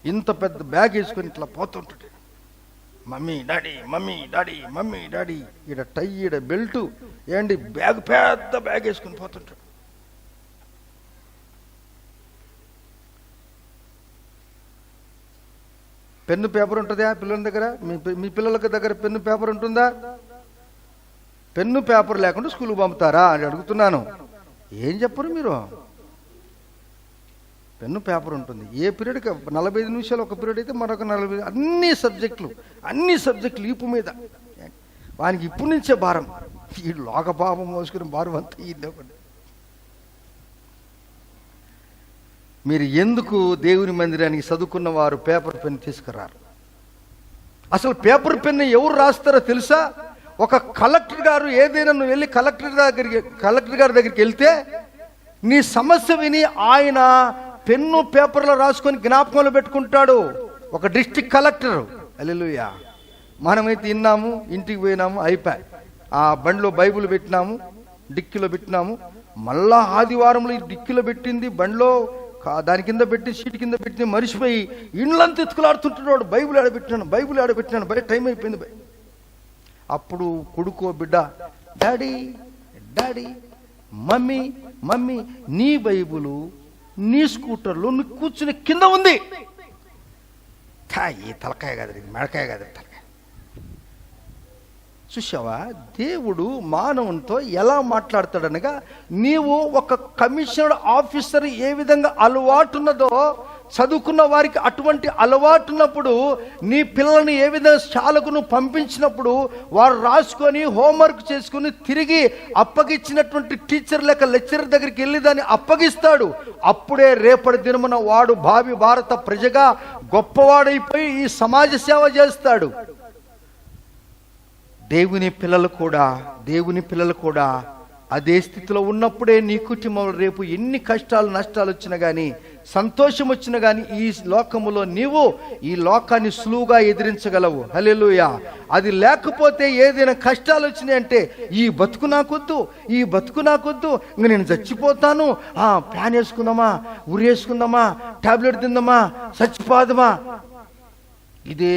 Speaker 1: ఇంత పెద్ద బ్యాగ్ వేసుకొని ఇట్లా పోతుంటాడు. మమ్మీ డాడీ ఈడ టై, ఈడ బెల్టు, ఏంటి బ్యాగ్, పెద్ద బ్యాగ్ వేసుకొని పోతుంటాడు. పెన్ను పేపర్ ఉంటుందా పిల్లల దగ్గర? మీ పిల్లల దగ్గర పెన్ను పేపర్ ఉంటుందా? పెన్ను పేపర్ లేకుండా స్కూల్కి పంపుతారా అని అడుగుతున్నాను. ఏం చెప్పరు మీరు? పెన్ను పేపర్ ఉంటుంది. ఏ పీరియడ్కి 45 నిమిషాలు ఒక పీరియడ్ అయితే మరొక 40, అన్ని సబ్జెక్టులు ఈపు మీద. వానికి ఇప్పటి నుంచే భారం, ఈ లోకపాపం మోసుకుని భారం అంతా ఇదే. మీరు ఎందుకు దేవుని మందిరానికి చదువుకున్న వారు పేపర్ పెన్ తీసుకురారు? అసలు పేపర్ పెన్ ఎవరు రాస్తారో తెలుసా? ఒక కలెక్టర్ గారు, ఏదైనా నువ్వు వెళ్ళి కలెక్టర్ గారి దగ్గరికి వెళ్తే నీ సమస్య విని ఆయన పెన్ను పేపర్లో రాసుకొని జ్ఞాపకంలో పెట్టుకుంటాడు. ఒక డిస్ట్రిక్ట్ కలెక్టర్. హల్లెలూయా. మనమైతే విన్నాము, ఇంటికి పోయినాము, అయిపోయి ఆ బండిలో బైబిల్ పెట్టినాము, డిక్కీలో పెట్టినాము. మళ్ళా ఆదివారంలో ఈ డిక్కీలో పెట్టింది బండిలో దాని కింద పెట్టి సీటు కింద పెట్టి మరిచిపోయి ఇండ్లంతా ఎత్తుకులాడుతుంటున్నాడు. బైబిల్ ఆడబెట్టినాను బయట టైం అయిపోయింది. అప్పుడు కొడుకో బిడ్డ, డాడీ మమ్మీ నీ బైబులు నీ స్కూటర్లో నువ్వు కూర్చుని కింద ఉంది. ఈ తలకాయ కాదు, మెడకాయ కాదు, తలకాయ. చూసావా దేవుడు మానవునితో ఎలా మాట్లాడతాడనగా, నీవు ఒక కమిషనర్డ్ ఆఫీసర్ ఏ విధంగా అలవాటున్నదో చదువుకున్న వారికి అటువంటి అలవాటు ఉన్నప్పుడు నీ పిల్లల్ని ఏ విధంగా శాలకు నువ్వు పంపించినప్పుడు వారు రాసుకొని హోంవర్క్ చేసుకుని తిరిగి అప్పగించినటువంటి టీచర్ లేక లెక్చరర్ దగ్గరికి వెళ్ళి దాన్ని అప్పగిస్తాడు. అప్పుడే రేపటి దినమున వాడు భావి భారత ప్రజగా గొప్పవాడైపోయి ఈ సమాజ సేవ చేస్తాడు. దేవుని పిల్లలు కూడా అదే స్థితిలో ఉన్నప్పుడే నీ కుటుంబంలో రేపు ఎన్ని కష్టాలు నష్టాలు వచ్చినా కానీ సంతోషం వచ్చినా కానీ ఈ లోకములో నీవు ఈ లోకాన్ని సులువుగా ఎదిరించగలవు. హల్లెలూయా. అది లేకపోతే ఏదైనా కష్టాలు వచ్చినాయి అంటే ఈ బతుకు నాకొద్దు, ఇంక నేను చచ్చిపోతాను, ప్లాన్ వేసుకుందామా, ఉరేసుకుందామా, టాబ్లెట్ తిందామా, చచ్చిపోదామా, ఇదే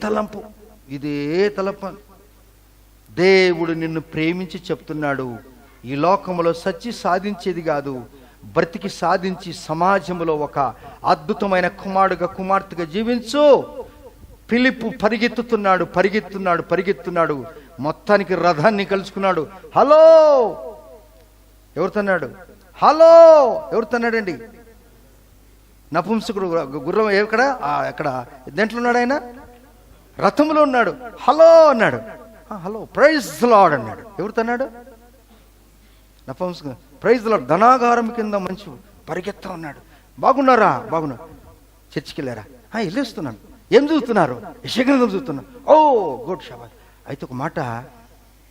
Speaker 1: తలంపు. దేవుడు నిన్ను ప్రేమించి చెప్తున్నాడు, ఈ లోకంలో సచ్చి సాధించేది కాదు, బ్రతికి సాధించి సమాజంలో ఒక అద్భుతమైన కుమార్తెగా జీవించు. ఫిలిప్పు పరిగెత్తున్నాడు. మొత్తానికి రథాన్ని కలుసుకున్నాడు. హలో ఎవరుతన్నాడండి? నపుంసకుడు గుర్రం ఎక్కడ దేంట్లో ఉన్నాడు ఆయన? రథంలో ఉన్నాడు. హలో అన్నాడు. హలో ప్రైజ్ లార్డ్ అన్నాడు. ఎవరితో అన్నాడు? నపుంసకుడు. Praise lord. ధనాగారం కింద మంచి పరిగెత్తా ఉన్నాడు. బాగున్నారా? బాగున్నారు. చర్చికి వెళ్ళారా? వెళ్ళేస్తున్నాను. ఏం చదువుతున్నారు? యెషయా చదువుతున్నాను. ఓ గుడ్ షాబాష్. అయితే ఒక మాట,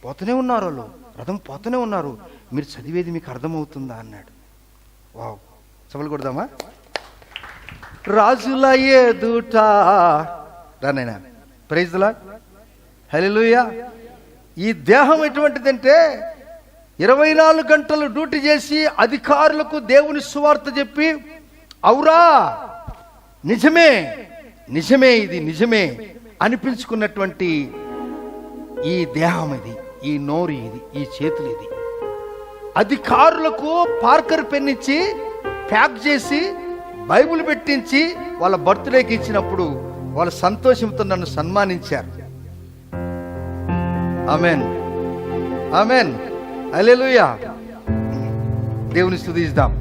Speaker 1: పోతూనే ఉన్నారు వాళ్ళు, రథం పోతూనే ఉన్నారు, మీరు చదివేది మీకు అర్థమవుతుందా అన్నాడు. వావ్, సభలు కొడదామా? రాజుల ఎదుట రానైనా ప్రైజ్ ది లార్డ్, హల్లెలూయా. ఈ దేహం ఎటువంటిదంటే 24 గంటలు డ్యూటీ చేసి అధికారులకు దేవుని సువార్త చెప్పి, అవురా నిజమే నిజమే ఇది నిజమే అనిపించుకున్నటువంటి ఈ దేహం ఇది, ఈ నోరు ఇది, ఈ చేతులు ఇది. అధికారులకు పార్కర్ పెన్ ఇచ్చి ప్యాక్ చేసి బైబిల్ పెట్టించి వాళ్ళ బర్త్డేకి ఇచ్చినప్పుడు వాళ్ళ సంతోషంతో నన్ను సన్మానించారు. Amen amen hallelujah. దేవుని స్తుతిద్దాం,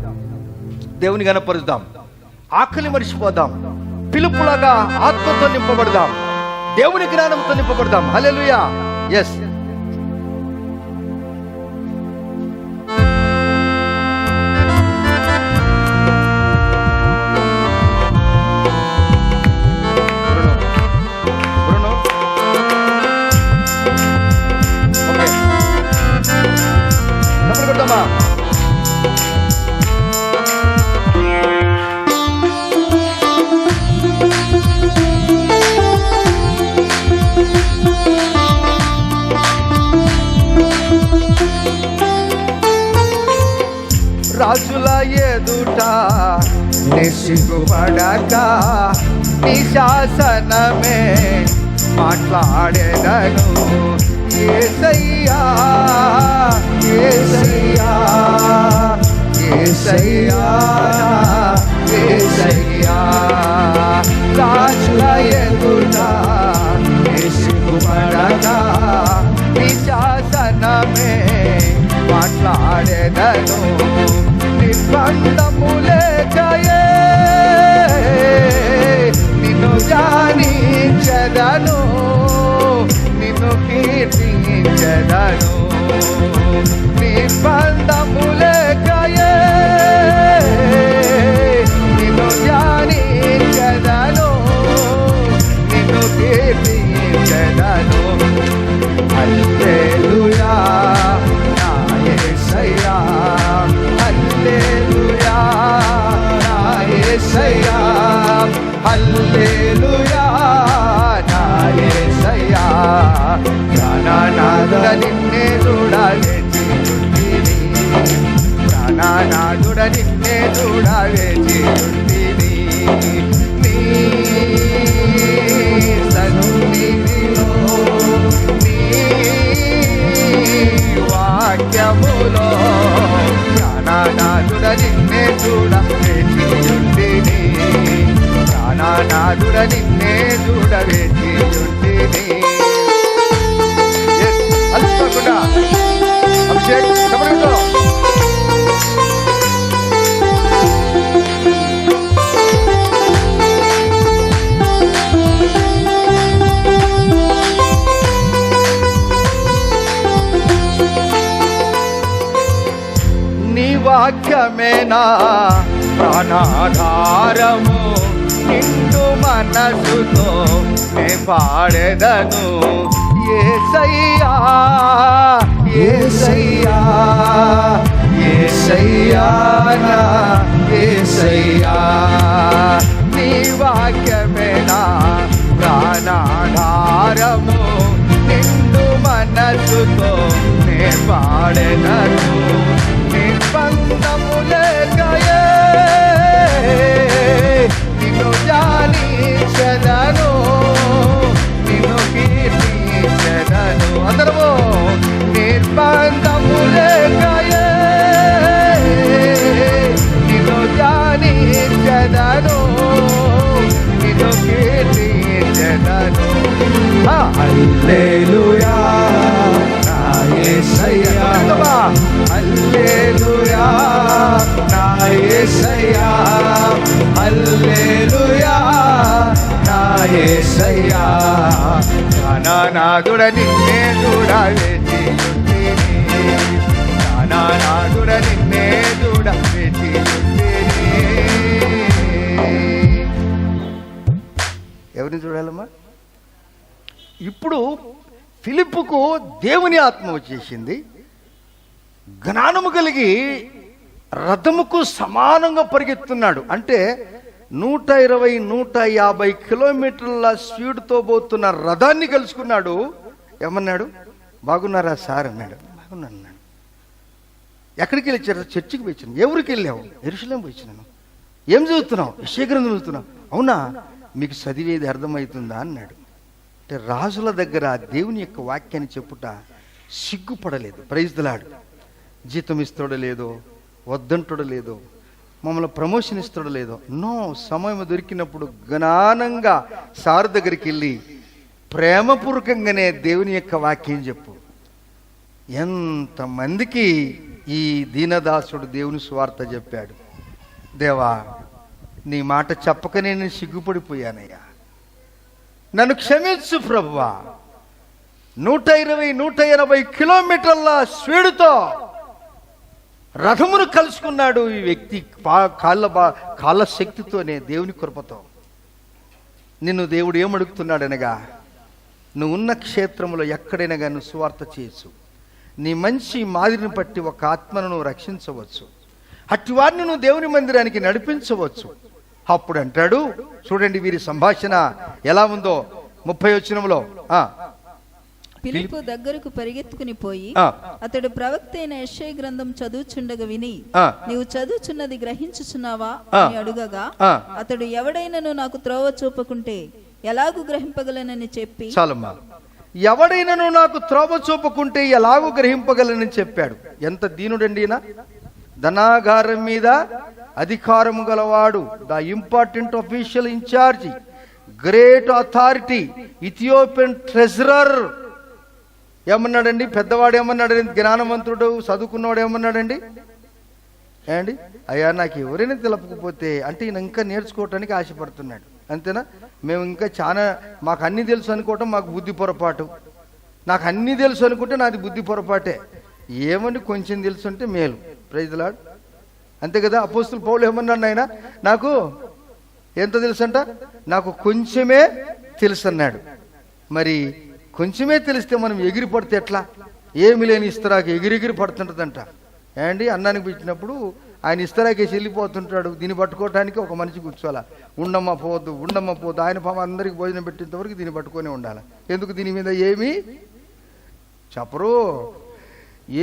Speaker 1: దేవుని గణపరుద్దాం, ఆకలి మరిచిపోదాం, పిలుపులాగా ఆత్మతో నింపబడదాం, దేవుని జ్ఞానంతో నింపబడదాం. హల్లెలూయా. ఎస్, రాజుల ఎదుట సిగ్గుపడక నీ శాసనమే మాట్లాడేదను. యేసయ్యా యేసయ్యా యేసయ్యా యేసయ్యా. రాజుల ఎదుట సిగ్గుపడక నీ శాసనమే మాట్లాడేదను. నిర్బంధములేకయే నిన్ను ధ్యానించెదను, నిన్ను కీర్తించెదను. నిర్బంధములేకయే నిన్ను ధ్యానించెదను, నిన్ను కీర్తించెదను. హల్లెలూయా నా యేసయ్యా, హల్లెలూయా నా యేసయ్యా, హల్లెలూయా నా యేసయ్యా. ప్రాణనాథుడ నిన్నే చూడవేచియుంటిని, ప్రాణనాథుడ నిన్నే చూడవేచియుంటిని. నీ సన్నిధిలో నీ వాక్యములో ప్రాణనాథుడ నిన్నే చూడవేచియుంటిని, ప్రాణనాథుడ నిన్నే చూడవేచియుంటిని. అలసిపోకుండా అభిషేక్ సమయంలో నీ వాక్యమేనా ప్రాణాధారము, నిండు మనసుతో నే పాడెదను. యేసయ్యా యేసయ్యా యేసయ్యా నా యేసయ్యా. నీ వాక్యమేనా ప్రాణాధారము, నిండు మనసుతో నే పాడెదను. నిర్బంధములేకయే నిన్ను ధ్యానించెదను, నిన్ను కీర్తించెదను. అందరము నిర్బంధములేకయే నిన్ను ధ్యానించెదను, నిన్ను కీర్తించెదను. హల్లెలూయా నా యేసయ్యా, హల్లెలూయా నా యేసయ్యా, హల్లెలూయా నా యేసయ్యా నానాదుడ నిన్నే చూడ వేచియుంటిని నానాదుడ నిన్నే చూడ వేచియుంటిని. ఎవరిని చూడాలమ్మా? ఇప్పుడు ఫిలిప్పుకు దేవుని ఆత్మ వచ్చేసింది. జ్ఞానము కలిగి రథముకు సమానంగా పరిగెత్తున్నాడు. అంటే 120-150 కిలోమీటర్ల స్పీడ్తో పోతున్న రథాన్ని కలుసుకున్నాడు. ఏమన్నాడు? బాగున్నారా సార్ అన్నాడు. బాగున్నాను అన్నాడు. ఎక్కడికి వెళ్ళి? చర్చికి పోయిచ్చాను. ఎవరికి వెళ్ళావు? యెరూషలేం పోయిచ్చినాను. ఏం చదువుతున్నావు? యెషయా గ్రంథం చదువుతున్నావు. అవునా, మీకు చదివేది అర్థమవుతుందా అన్నాడు. అంటే రాజుల దగ్గర దేవుని యొక్క వాక్యాన్ని చెప్పుట సిగ్గుపడలేదు. Praise the lord. జీతం ఇస్తాడో లేదో, వద్దంటాడో లేదో, మమ్మల్ని ప్రమోషన్ ఇస్తాడో లేదో, నో, సమయం దొరికినప్పుడు జ్ఞానంగా సారు దగ్గరికి వెళ్ళి ప్రేమపూర్వకంగానే దేవుని యొక్క వాక్యం చెప్పు. ఎంతమందికి ఈ దీనదాసుడు దేవుని సువార్త చెప్పాడు. దేవా, నీ మాట చెప్పకనే నేను సిగ్గుపడిపోయానయ్యా, నన్ను క్షమించు ప్రభువా. 120-180 కిలోమీటర్ల స్పీడుతో రథమును కలుసుకున్నాడు ఈ వ్యక్తి. కాళ్ళ శక్తితోనే, దేవుని కృపతో. నిన్ను దేవుడు ఏమడుగుతున్నాడనగా, నువ్వు ఉన్న క్షేత్రంలో ఎక్కడైనా కానీ నువ్వు సువార్త చేయొచ్చు. నీ మంచి మాదిరిని బట్టి ఒక ఆత్మను నువ్వు రక్షించవచ్చు. అట్టి వారిని నువ్వు దేవుని మందిరానికి నడిపించవచ్చు. అప్పుడు అంటాడు, చూడండి వీరి సంభాషణ ఎలా ఉందో 30వ వచనంలో.
Speaker 2: ఫిలిప్పు దగ్గరకు పరిగెత్తుకుని పోయి అతడు ప్రవక్త అయిన యెషయా గ్రంథం చదువుచుండగా విని, నీవు చదువుచున్నది గ్రహించుచున్నావా అని అడుగగా, అతడు ఎవడైనను నాకు త్రోవ చూపకుంటే ఎలాగూ గ్రహింపగలనని చెప్పి,
Speaker 1: చాలమ్మా, ఎవడైనను నాకు త్రోవ చూపకుంటే ఎలాగూ గ్రహింపగలనని చెప్పాడు. ఎంత దీనుడండి ఈయన! ధనాగారం మీద అధికారము గలవాడు, the important official incharge, great authority, Ethiopian treasurer. ఏమన్నాడండి? పెద్దవాడు ఏమన్నాడండి? జ్ఞానవంతుడు చదువుకున్నవాడు ఏమన్నాడండి? ఏమండి, అయ్యా నాకు ఎవరైనా తెలపకపోతే, అంటే ఈయన ఇంకా నేర్చుకోవటానికి ఆశపడుతున్నాడు. అంతేనా? మేము ఇంకా చాలా, మాకు అన్నీ తెలుసు అనుకోవటం మాకు బుద్ధి పొరపాటు. నాకు అన్నీ తెలుసు అనుకుంటే నాది బుద్ధి పొరపాటే. ఏమని కొంచెం తెలుసు అంటే మేలు. Praise the lord. అంతే కదా? అపోస్తలుడు పౌలు ఏమన్నాడు? ఆయన నాకు ఎంత తెలుసు అంట? నాకు కొంచెమే తెలుసు అన్నాడు. మరి కొంచెమే తెలిస్తే మనం ఎగిరి పడితే ఎట్లా? ఏమి లేని ఇస్తరాకి ఎగిరిగిరి పడుతుంటుందంట. ఏంటి, అన్నానికి పిలిచినప్పుడు ఆయన ఇస్తరాకేసి వెళ్ళిపోతుంటాడు. దీన్ని పట్టుకోవటానికి ఒక మనిషి కూర్చోాలా. ఉండమ్మా పోవద్దు, ఉండమ్మా పోవద్దు. ఆయన పాప అందరికి భోజనం పెట్టేంత వరకు దీన్ని పట్టుకొనే ఉండాలి. ఎందుకు? దీని మీద ఏమి చెప్పరు.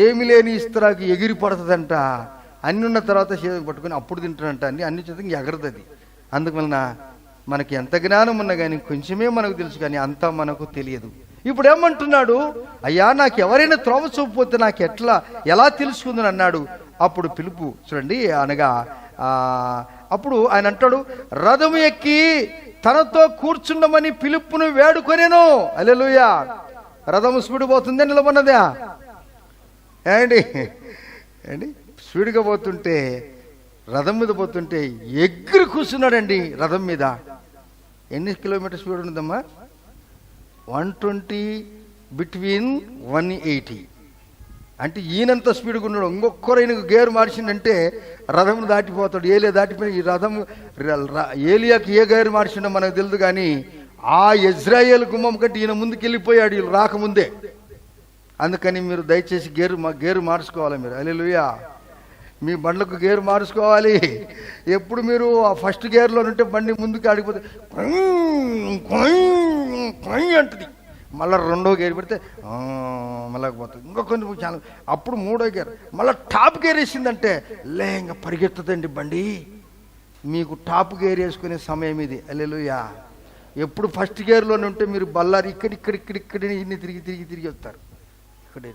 Speaker 1: ఏమి లేని ఇస్తరాకి ఎగిరి పడుతుందంట. అన్ని ఉన్న తర్వాత పట్టుకొని అప్పుడు తింటాడంట. అన్ని చేత ఎగరదది. అందువలన మనకి ఎంత జ్ఞానం ఉన్నా కానీ కొంచెమే మనకు తెలుసు, కానీ అంతా మనకు తెలియదు. ఇప్పుడు ఏమంటున్నాడు? అయ్యా, నాకు ఎవరైనా త్రోవ చూపపోతే నాకు ఎలా తెలుసుకుందని అన్నాడు. అప్పుడు పిలుపు చూడండి, అనగా అప్పుడు ఆయన అంటాడు, రథము ఎక్కి తనతో కూర్చుండమని పిలుపును వేడుకొనేను. హల్లెలూయా. రథము స్పీడ్ పోతుందే, నిలబడినదా? ఏంటి స్పీడ్గా పోతుంటే, రథం మీద పోతుంటే ఎగిరి కూర్చున్నాడండి రథం మీద. ఎన్ని కిలోమీటర్ స్పీడ్ ఉంటుందమ్మా? 120 బిట్వీన్ 180. అంటే ఈయనంత స్పీడ్గా ఉన్నాడు. ఇంకొకరు ఈయనకు గేరు మార్చిండంటే రథం దాటిపోతాడు. ఏలియా దాటిపోయి ఈ రథం ఏలియాకి ఏ గేరు మార్చిండో మనకు తెలియదు, కానీ ఆ ఇజ్రాయేల్ గుమ్మం కంటే ఈయన ముందుకు వెళ్ళిపోయాడు వీళ్ళు రాకముందే. అందుకని మీరు దయచేసి గేరు మార్చుకోవాలి. మీరు హల్లెలూయా. మీ బండ్లకు గేరు మార్చుకోవాలి. ఎప్పుడు మీరు ఆ ఫస్ట్ గేర్లో ఉంటే బండి ముందుకు ఆడిపోతే అంటుంది. మళ్ళీ రెండో గేర్ పెడితే మళ్ళీ పోతుంది. ఇంకొక చాలా, అప్పుడు మూడో గేర్, మళ్ళీ టాప్ గేర్ వేసిందంటే ఇంకా పరిగెత్తుదండి బండి. మీకు టాప్ గేర్ వేసుకునే సమయం ఇది. హల్లెలూయా. ఎప్పుడు ఫస్ట్ గేర్లోనే ఉంటే మీరు బల్లారి ఇక్కడ ఇన్ని తిరిగి వస్తారు. ఇక్కడే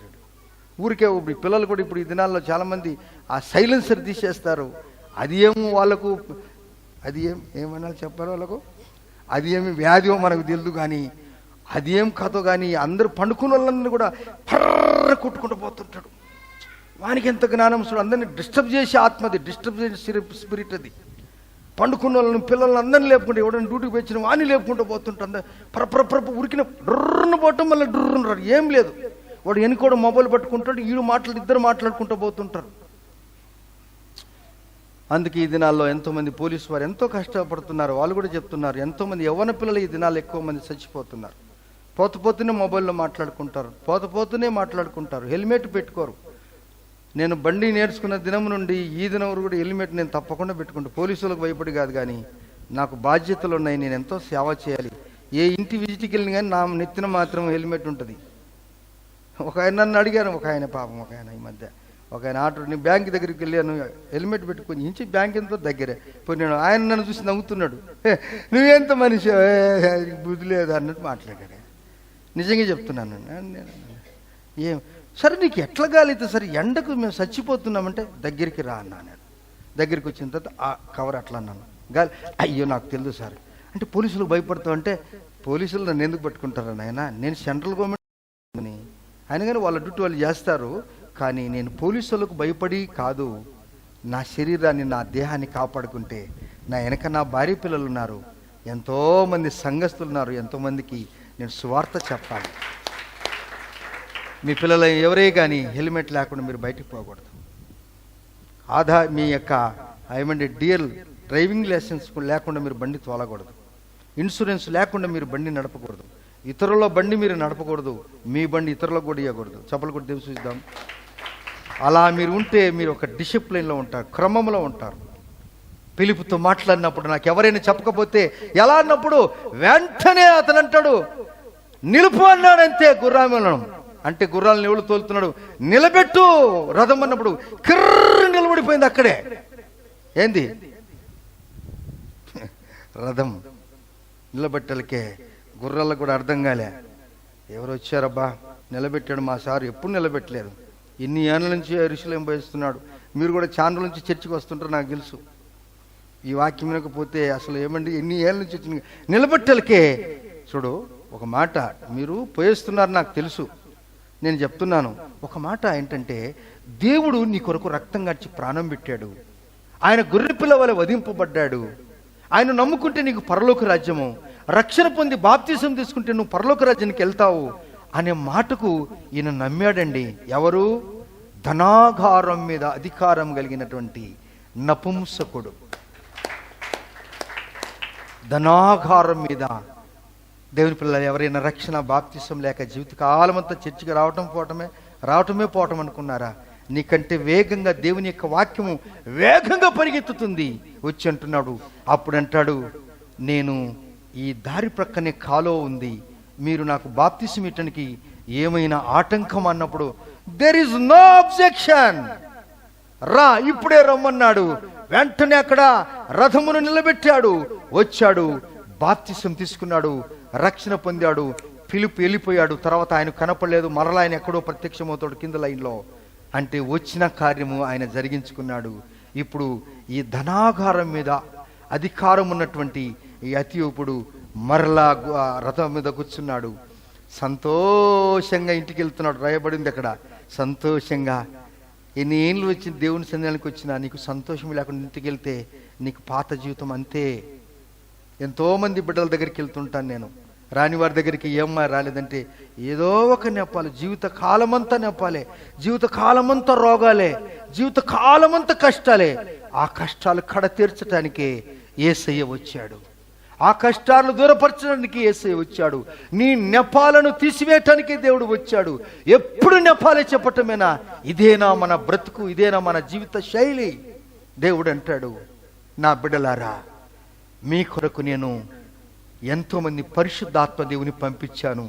Speaker 1: ఊరికే పిల్లలు కూడా ఇప్పుడు ఈ దినాల్లో చాలామంది ఆ సైలెన్సర్ తీసేస్తారు. అది ఏమో వాళ్ళకు, అది ఏమన్నా చెప్పారు వాళ్ళకు, అది ఏమి వ్యాధియో మనకు తెలియదు, కానీ అది ఏం కథో. కానీ అందరూ పండుకున్న వాళ్ళని కూడా పర్ర కొట్టుకుంటూ పోతుంటాడు. వానికి ఎంత జ్ఞానం! అందరినీ డిస్టర్బ్ చేసే ఆత్మది, డిస్టర్బ్ చేసే స్పిరిట్ అది. పండుకున్న వాళ్ళని పిల్లల్ని అందరిని లేపుకుంటే ఎవడైనా డ్యూటీకి వచ్చిన వాణ్ణి లేపుకుంటూ పోతుంటారు. పరపరపరపు ఉరికిన డ్రుర్రును పోవటం మళ్ళీ డ్రుర్రును రాడు. ఏం లేదు, వాడు వెనుకోడు మొబైల్ పట్టుకుంటాడు, ఇద్దరు మాట్లాడుకుంటూ పోతుంటారు. అందుకే ఈ దినాల్లో ఎంతోమంది పోలీసు వారు ఎంతో కష్టపడుతున్నారు. వాళ్ళు కూడా చెప్తున్నారు, ఎంతోమంది యవ్వన పిల్లలు ఈ దినాలు ఎక్కువ మంది చచ్చిపోతున్నారు. పోతూనే మొబైల్లో మాట్లాడుకుంటారు, హెల్మెట్ పెట్టుకోరు. నేను బండి నేర్చుకున్న దినం నుండి ఈ దినం వరకు కూడా హెల్మెట్ నేను తప్పకుండా పెట్టుకుంటాను. పోలీసులకు భయపడి కాదు, కానీ నాకు బాధ్యతలు ఉన్నాయి, నేను ఎంతో సేవ చేయాలి. ఏ ఇంటి విజిట్కి వెళ్ళిన కానీ నా నెత్తిన మాత్రం హెల్మెట్ ఉంటుంది. ఒక ఆయన నన్ను అడిగాను, ఒక ఆయన ఈ మధ్య ఒక ఆయన ఆటో, నేను బ్యాంక్ దగ్గరికి వెళ్ళాను, హెల్మెట్ పెట్టుకొని ఇంచి బ్యాంక్ ఎంతో దగ్గరే పోయి నేను ఆయన నన్ను చూసి నవ్వుతున్నాడు. నువ్వెంత మనిషి బుద్ధి లేదు అన్నట్టు మాట్లాడాడు. నిజంగా చెప్తున్నాను. ఏం సరే నీకు ఎట్లా గాలితే సరే, ఎండకు మేము చచ్చిపోతున్నామంటే దగ్గరికి రా అన్నా. నేను దగ్గరికి వచ్చిన తర్వాత ఆ కవర్ అట్లా అన్నాను. గాలి అయ్యో నాకు తెలుసు సార్ అంటే పోలీసులకు భయపడతావు అంటే, పోలీసులు నన్ను ఎందుకు పట్టుకుంటారు నాయన, నేను సెంట్రల్ గవర్నమెంట్ అని ఆయన కానీ వాళ్ళ డ్యూటీ వాళ్ళు చేస్తారు. కానీ నేను పోలీసులకు భయపడి కాదు, నా శరీరాన్ని నా దేహాన్ని కాపాడుకుంటే నా వెనక నా భార్య పిల్లలు ఉన్నారు, ఎంతోమంది సంఘస్థులు ఉన్నారు, ఎంతోమందికి నేను సువార్త చెప్పాలి. మీ పిల్లలు ఎవరే కానీ హెల్మెట్ లేకుండా మీరు బయటికి పోకూడదు. మీ యొక్క డిఎల్ డ్రైవింగ్ లైసెన్స్ లేకుండా మీరు బండి తోలకూడదు. ఇన్సూరెన్స్ లేకుండా మీరు బండి నడపకూడదు. ఇతరుల బండి మీరు నడపకూడదు, మీ బండి ఇతరులకు కూడా ఇవ్వకూడదు. చప్పలు కూడా దేవుని చూద్దాం. అలా మీరు ఉంటే మీరు ఒక డిసిప్లిన్లో ఉంటారు, క్రమంలో ఉంటారు. పిలుపుతో మాట్లాడినప్పుడు నాకు ఎవరైనా చెప్పకపోతే ఎలా అన్నప్పుడు వెంటనే అతను అంటాడు నిలుపు అన్నాడు. అంతే గుర్రాలను అంటే గుర్రాలను ఎవరు తోలుతున్నాడు, నిలబెట్టు రథం అన్నప్పుడు కిర్ర నిలబడిపోయింది అక్కడే. ఏంది రథం నిలబెట్టలకే గుర్రాలకు కూడా అర్థం కాలే. ఎవరు వచ్చారబ్బా నిలబెట్టాడు మా సారు, ఎప్పుడు నిలబెట్టలేదు, ఇన్ని ఏళ్ళ నుంచి యెరూషలేము పోయిస్తున్నాడు. మీరు కూడా చాలా నుంచి చర్చికి వస్తుంటారు, నాకు తెలుసు. ఈ వాక్యం వినకపోతే అసలు ఏమండి ఎన్ని ఏళ్ళ నుంచి వచ్చిన నిలబెట్టలకే. చూడు ఒక మాట, మీరు పోయేస్తున్నారు నాకు తెలుసు, నేను చెప్తున్నాను ఒక మాట ఏంటంటే, దేవుడు నీ కొరకు రక్తం గార్చి ప్రాణం పెట్టాడు, ఆయన గొర్రె పిల్ల వలె వధింపబడ్డాడు, ఆయన నమ్ముకుంటే నీకు పరలోక రాజ్యము, రక్షణ పొంది బాప్తిసం తీసుకుంటే నువ్వు పరలోక రాజ్యానికి వెళ్తావు అనే మాటకు ఈయన నమ్మాడండి. ఎవరు? ధనాగారం మీద అధికారం కలిగినటువంటి నపుంసకుడు. ధనాగారం మీద. దేవుని పిల్లలు ఎవరైనా రక్షణ బాప్తిసం లేక జీవితకాలం అంతా చర్చికి రావటమే పోవటం అనుకున్నారా? నీకంటే వేగంగా దేవుని యొక్క వాక్యము వేగంగా పరిగెత్తుతుంది వచ్చి అంటున్నాడు. అప్పుడు అంటాడు, నేను ఈ దారి ప్రక్కనే కాలువ ఉంది, మీరు నాకు బాప్తిసం ఇవ్వటానికి ఏమైనా ఆటంకం అన్నప్పుడు దేర్ ఇస్ నో అబ్జెక్షన్, రా ఇప్పుడే రమ్మన్నాడు. వెంటనే అక్కడ రథమును నిలబెట్టాడు, వచ్చాడు, బాప్తిసం తీసుకున్నాడు, రక్షణ పొందాడు. ఫిలిప్ వెళ్ళిపోయాడు. తర్వాత ఆయన కనపడలేదు, మరలా ఆయన ఎక్కడో ప్రత్యక్షమవుతాడు కింద లైన్లో. అంటే వచ్చిన కార్యము ఆయన జరిగించుకున్నాడు. ఇప్పుడు ఈ ధనాగారం మీద అధికారం ఉన్నటువంటి ఈ అతియోపుడు మరలా రథం మీద కూర్చున్నాడు. సంతోషంగా ఇంటికి వెళ్తున్నాడు. రాయబడింది అక్కడ సంతోషంగా. ఎన్ని ఏళ్ళు వచ్చి దేవుని సన్నిధానానికి వచ్చినా నీకు సంతోషం లేకుండా ఇంటికి వెళ్తే నీకు పాత జీవితం అంతే. ఎంతోమంది బిడ్డల దగ్గరికి వెళ్తుంటాను నేను, రాని వారి దగ్గరికి ఏమ్మా రాలేదంటే ఏదో ఒక నెప్పాలి, జీవిత కాలమంతా నెప్పాలి, జీవిత కాలమంతా రోగాలే, జీవిత కాలమంతా కష్టాలే. ఆ కష్టాలు కడ తీర్చడానికే యేసయ్య వచ్చాడు, ఆ కష్టాలను దూరపరచడానికి యేసయ్య వచ్చాడు, నీ నెపాలను తీసివేయటానికి దేవుడు వచ్చాడు. ఎప్పుడు నెపాలే చెప్పటమేనా? ఇదేనా మన బ్రతుకు, ఇదేనా మన జీవిత శైలి? దేవుడు అంటాడు, నా బిడ్డలారా మీ కొరకు నేను ఎంతోమంది పరిశుద్ధాత్మ దేవుని పంపించాను,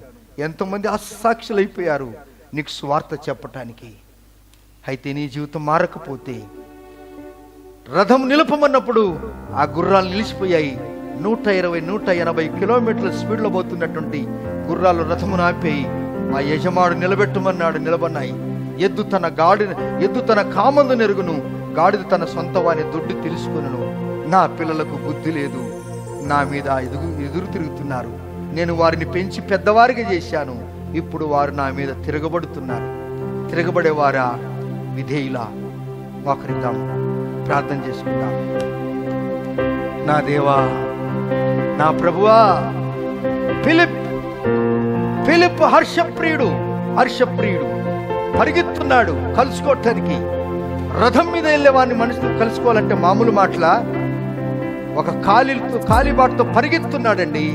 Speaker 1: ఎంతోమంది అసాక్షులైపోయారు నీకు స్వార్థ చెప్పటానికి. అయితే నీ జీవితం మారకపోతే, రథం నిలుపమన్నప్పుడు ఆ గుర్రాలు నిలిచిపోయాయి. 120-180 కిలోమీటర్ల స్పీడ్లో పోతున్నటువంటి గుర్రాలు రథమును ఆపేయి. మా యజమాడు నిలబెట్టమన్నాడు, నిలబడినాయి. ఎద్దు తన కామందు నెరుగును, గాడిద తన సొంత వాని దొడ్డు తెలుసుకును. నా పిల్లలకు బుద్ధి లేదు, నా మీద ఎదురు తిరుగుతున్నారు. నేను వారిని పెంచి పెద్దవారిగా చేశాను, ఇప్పుడు వారు నా మీద తిరగబడుతున్నారు. తిరగబడేవారా విధేయులా? మోకరిద్దాం, ప్రార్థన చేసుకుందాం. నా దేవా, నా ప్రభువా. ఫిలిప్ హర్షప్రియుడు పరిగెత్తున్నాడు కలుసుకోవటానికి. రథం మీద వెళ్ళే వాడిని మనుషులు కలుసుకోవాలంటే మామూలు మాటలా? ఒక కాలిబాటుతో పరిగెత్తున్నాడండి.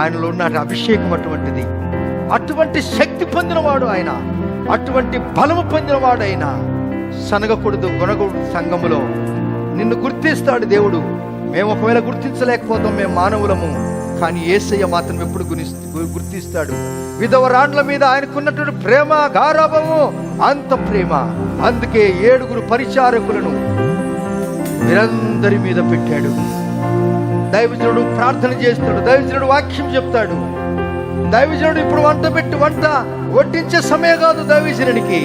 Speaker 1: ఆయనలో ఉన్న అభిషేకం అటువంటిది, అటువంటి శక్తి పొందినవాడు ఆయన, అటువంటి బలము పొందినవాడు ఆయన. సనగకూడదు, గొనగూడదు. సంఘములో నిన్ను గుర్తిస్తాడు దేవుడు. మేము ఒకవేళ గుర్తించలేకపోతాం, మేము మానవులము, కానీ యేసయ్య మాత్రం ఎప్పుడు గుర్తిస్తాడు. విధవరాండ్ల మీద ఆయనకున్నటువంటి ప్రేమ, గారాభము, అంత ప్రేమ. అందుకే 7 పరిచారకులను వీరందరి మీద పెట్టాడు. దైవజనుడు ప్రార్థన చేస్తాడు, దైవజనుడు వాక్యం చెప్తాడు. దైవజనుడు ఇప్పుడు వంట వడ్డించే సమయం కాదు. దైవజనుడికి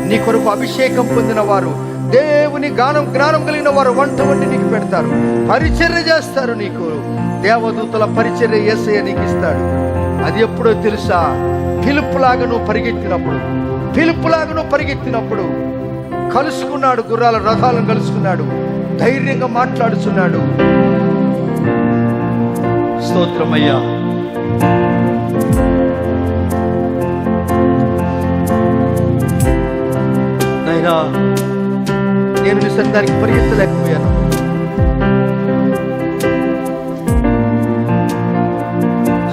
Speaker 1: నీ కొరకు అభిషేకం పొందిన వారు, దేవుని జ్ఞానం కలిగిన వారు వంట వండి నీకు పెడతారు, పరిచర్య చేస్తారు. నీకు దేవదూతల పరిచర్య యేసయ్య నీకు ఇస్తాడు. అది ఎప్పుడో తెలుసా? ఫిలిప్పులాగా నువ్వు పరిగెత్తినప్పుడు కలుసుకున్నాడు, గుర్రాల రథాలను కలుసుకున్నాడు, ధైర్యంగా మాట్లాడుచున్నాడు. స్తోత్రమయ్యా. నైనా నేను నీ సన్నిధానికి పరిగెత్తలేకపోయాను.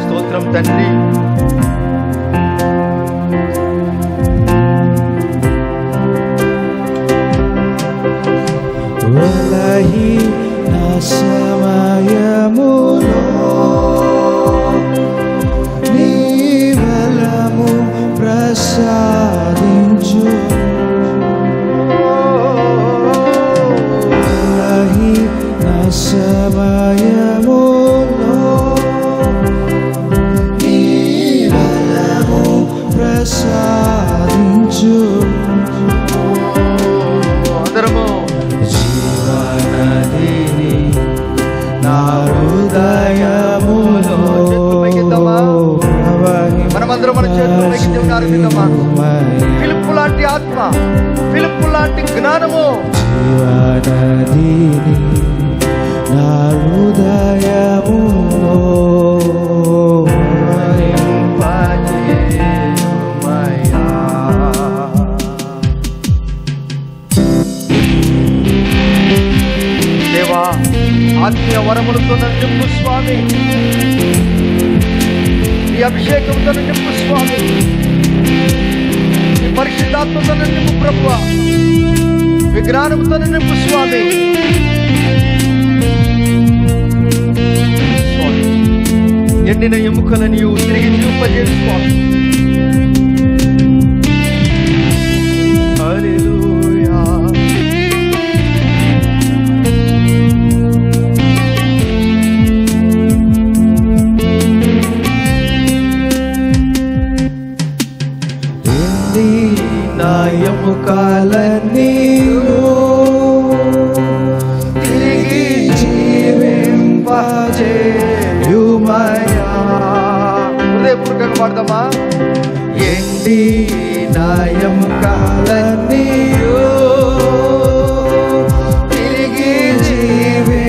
Speaker 1: స్తోత్రం తండ్రి.
Speaker 3: నా సమయములో నీ బలము ప్రసాదించు. నా సమయములో నీ బలము ప్రసాదించు.
Speaker 1: అందరము
Speaker 3: జీవనదిని నా హృదయములో
Speaker 1: మనమందరం మన చేతులు పైకి దేవుని ఆరాధిద్దామా. ఫిలిప్పు లాంటి ఆత్మ, ఫిలిప్పు లాంటి జ్ఞానము,
Speaker 3: జీవనదిని నా హృదయములో
Speaker 1: దేవా, ఆత్మీయ వరములతో నన్ను నింపు స్వామి, నీ అభిషేకంతో నన్ను నింపు స్వామి, నీ పరిశుద్ధాత్మతో నన్ను నింపు ప్రభువా, విజ్ఞానంతో నన్ను నింపు స్వామి. ఎండిన ఎముకలను తిరిగి నింపజేసు స్వామి. హల్లెలూయా.
Speaker 3: నా ఎముకలన్నీ తిరిగి జీవింపజేయుమయా.
Speaker 1: హృదయపూర్వకంగా పాడదామా.
Speaker 3: ఎండి నా ఎముకలన్నీ తిరిగి జీవింపజేయుమయా.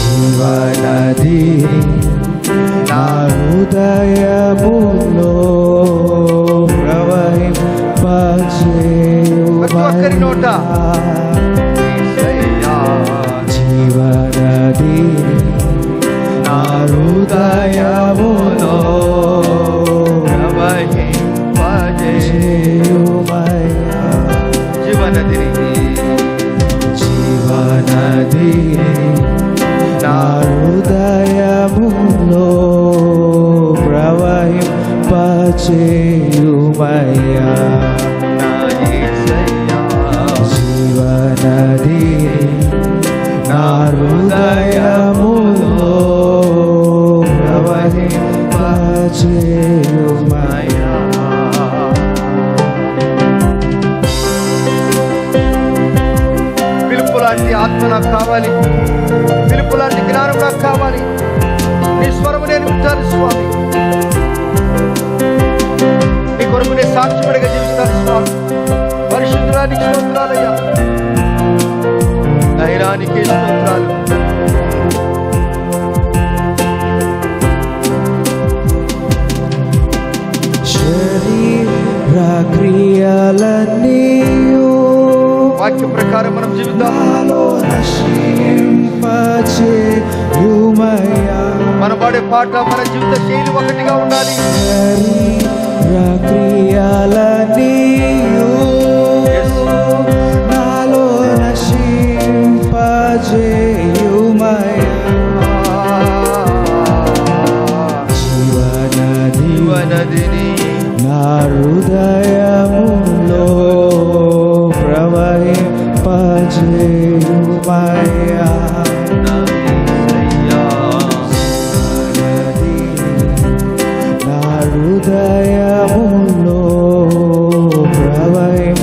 Speaker 3: జీవనది నా హృదయములో ప్రవహింపజేయుమయా. జీవనది నా హృదయములో ప్రవహింపజేయుమయా.
Speaker 1: జీవనదిని
Speaker 3: నా హృదయములో ప్రవహింపజేయుమయా. జీవనది నా హృదయములో ప్రవహింపజేయుమయా.
Speaker 1: ఫిలిప్పు లాంటి ఆత్మ నాకు కావాలి, ఫిలిప్పు లాంటి జ్ఞానం నాకు కావాలి. నీ స్వరము నేను వింటాను స్వామి, నీ కొరకు నేను సాక్షిపడిగా జీవిస్తాను స్వామి. పరిశుద్ధ ధైర్యానికి స్తోత్రాలయ్యా, ధైర్యానికి స్తోత్రాలు.
Speaker 3: శరీర క్రియలన్నీయు
Speaker 1: వాక్య ప్రకారం మనం జీవితాల్లో
Speaker 3: నశింపచేయుమయ్యా.
Speaker 1: మన పాడే పాట మన జీవిత శైలి ఒకటిగా ఉండాలి.
Speaker 3: శరీర క్రియలన్నీయు నాలో నశింపచేయుమయ్యా.
Speaker 1: జీవనదిని
Speaker 3: నా హృదయములో ప్రవహింపచేయుమయ్యా. నా హృదయములో ప్రవహింపచేయుమయ్యా.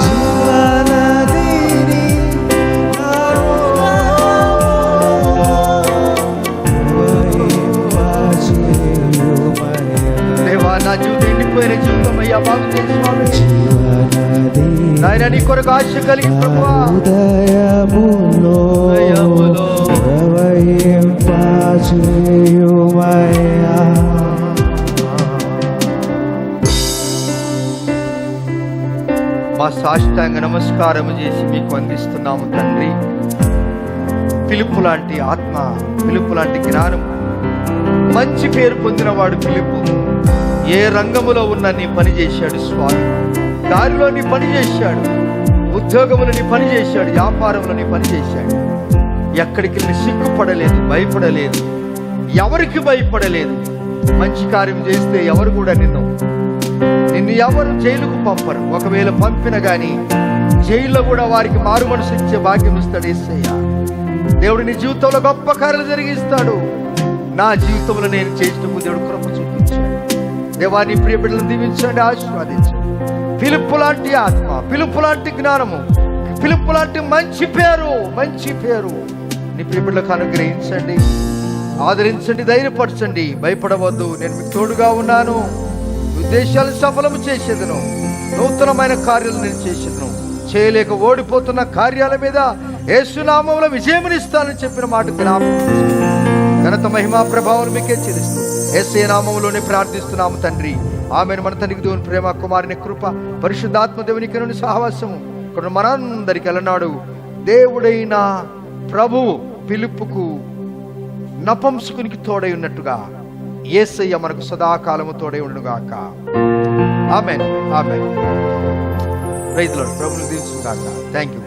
Speaker 3: జీవనదిని నా
Speaker 1: దేవా, నా జీవితం ఎండిపోయిన జీవితం అయ్యా బాగు చేసి స్వామి. నాయనా, నీ కొరకు ఆశ కలిగి ప్రభువా
Speaker 3: హృదయములో ప్రవహింపచేయుమయ్యా.
Speaker 1: మా సాష్టాంగ నమస్కారము చేసి మీకు అందిస్తున్నాము తండ్రి. పిలుపు లాంటి ఆత్మ, పిలుపు లాంటి జ్ఞానం, మంచి పేరు పొందినవాడు పిలుపు. ఏ రంగములో ఉన్న నీ పని చేశాడు స్వామి. దారిలో నీ పని చేశాడు, ఉద్యోగములో నీ పని చేశాడు, వ్యాపారంలో నీ పని చేశాడు. ఎక్కడికి వెళ్ళి సిగ్గుపడలేదు, భయపడలేదు, ఎవరికి భయపడలేదు. మంచి కార్యం చేస్తే ఎవరు కూడా నిన్ను ఎవరు జైలుకు పంపరు. ఒకవేళ పంపిన గాని జైల్లో కూడా వారికి మారు మనసు ఇచ్చే భాగ్యం ఇస్తాడు యేసయ్య. దేవుడు నీ జీవితంలో గొప్ప కార్యాలు జరిగిస్తాడు. నా జీవితంలో నేను చేసినప్పుడు దేవుడు కృప చూపించాడు. దేవా, నీ ప్రియ బిడ్డలను దీవించండి, ఆశీర్వదించండి. పిలుపు లాంటి ఆత్మ, పిలుపు లాంటి జ్ఞానము, పిలుపు లాంటి మంచి పేరు నీ ప్రియ బిడ్డలకు అనుగ్రహించండి, ఆదరించండి, ధైర్యపరచండి. భయపడవద్దు, నేను మీకు తోడుగా ఉన్నాను. ఉద్దేశాలు సఫలము చేసేదను, నూతనమైన కార్యాలు నేను చేసేదను. చేయలేక ఓడిపోతున్న కార్యాల మీద యేసు నామములో విజయమునిస్తానని చెప్పిన మాట జ్ఞాపకం చేసుకోండి. ఘనత మహిమా ప్రభావం మీకే చెల్లిస్తూ యేసయ్య నామములోనే ప్రార్థిస్తున్నాము తండ్రి. ఆమెను. మన తండ్రికి దేవుని ప్రేమ, కుమారుని కృప, పరిశుద్ధాత్మ దేవునికి నుండి సహవాసము ఇక్కడ మనందరికి ఎల్లనాడు దేవుడైన ప్రభువు పిలుపుకు నపుంసకునికి తోడై ఉన్నట్టుగా యేసయ్య మనకు సదాకాలము తోడై ఉండుగాక. ఆమేన్, ఆమేన్. Praise the lord. ప్రభువుని దీవించుగాక. థాంక్యూ.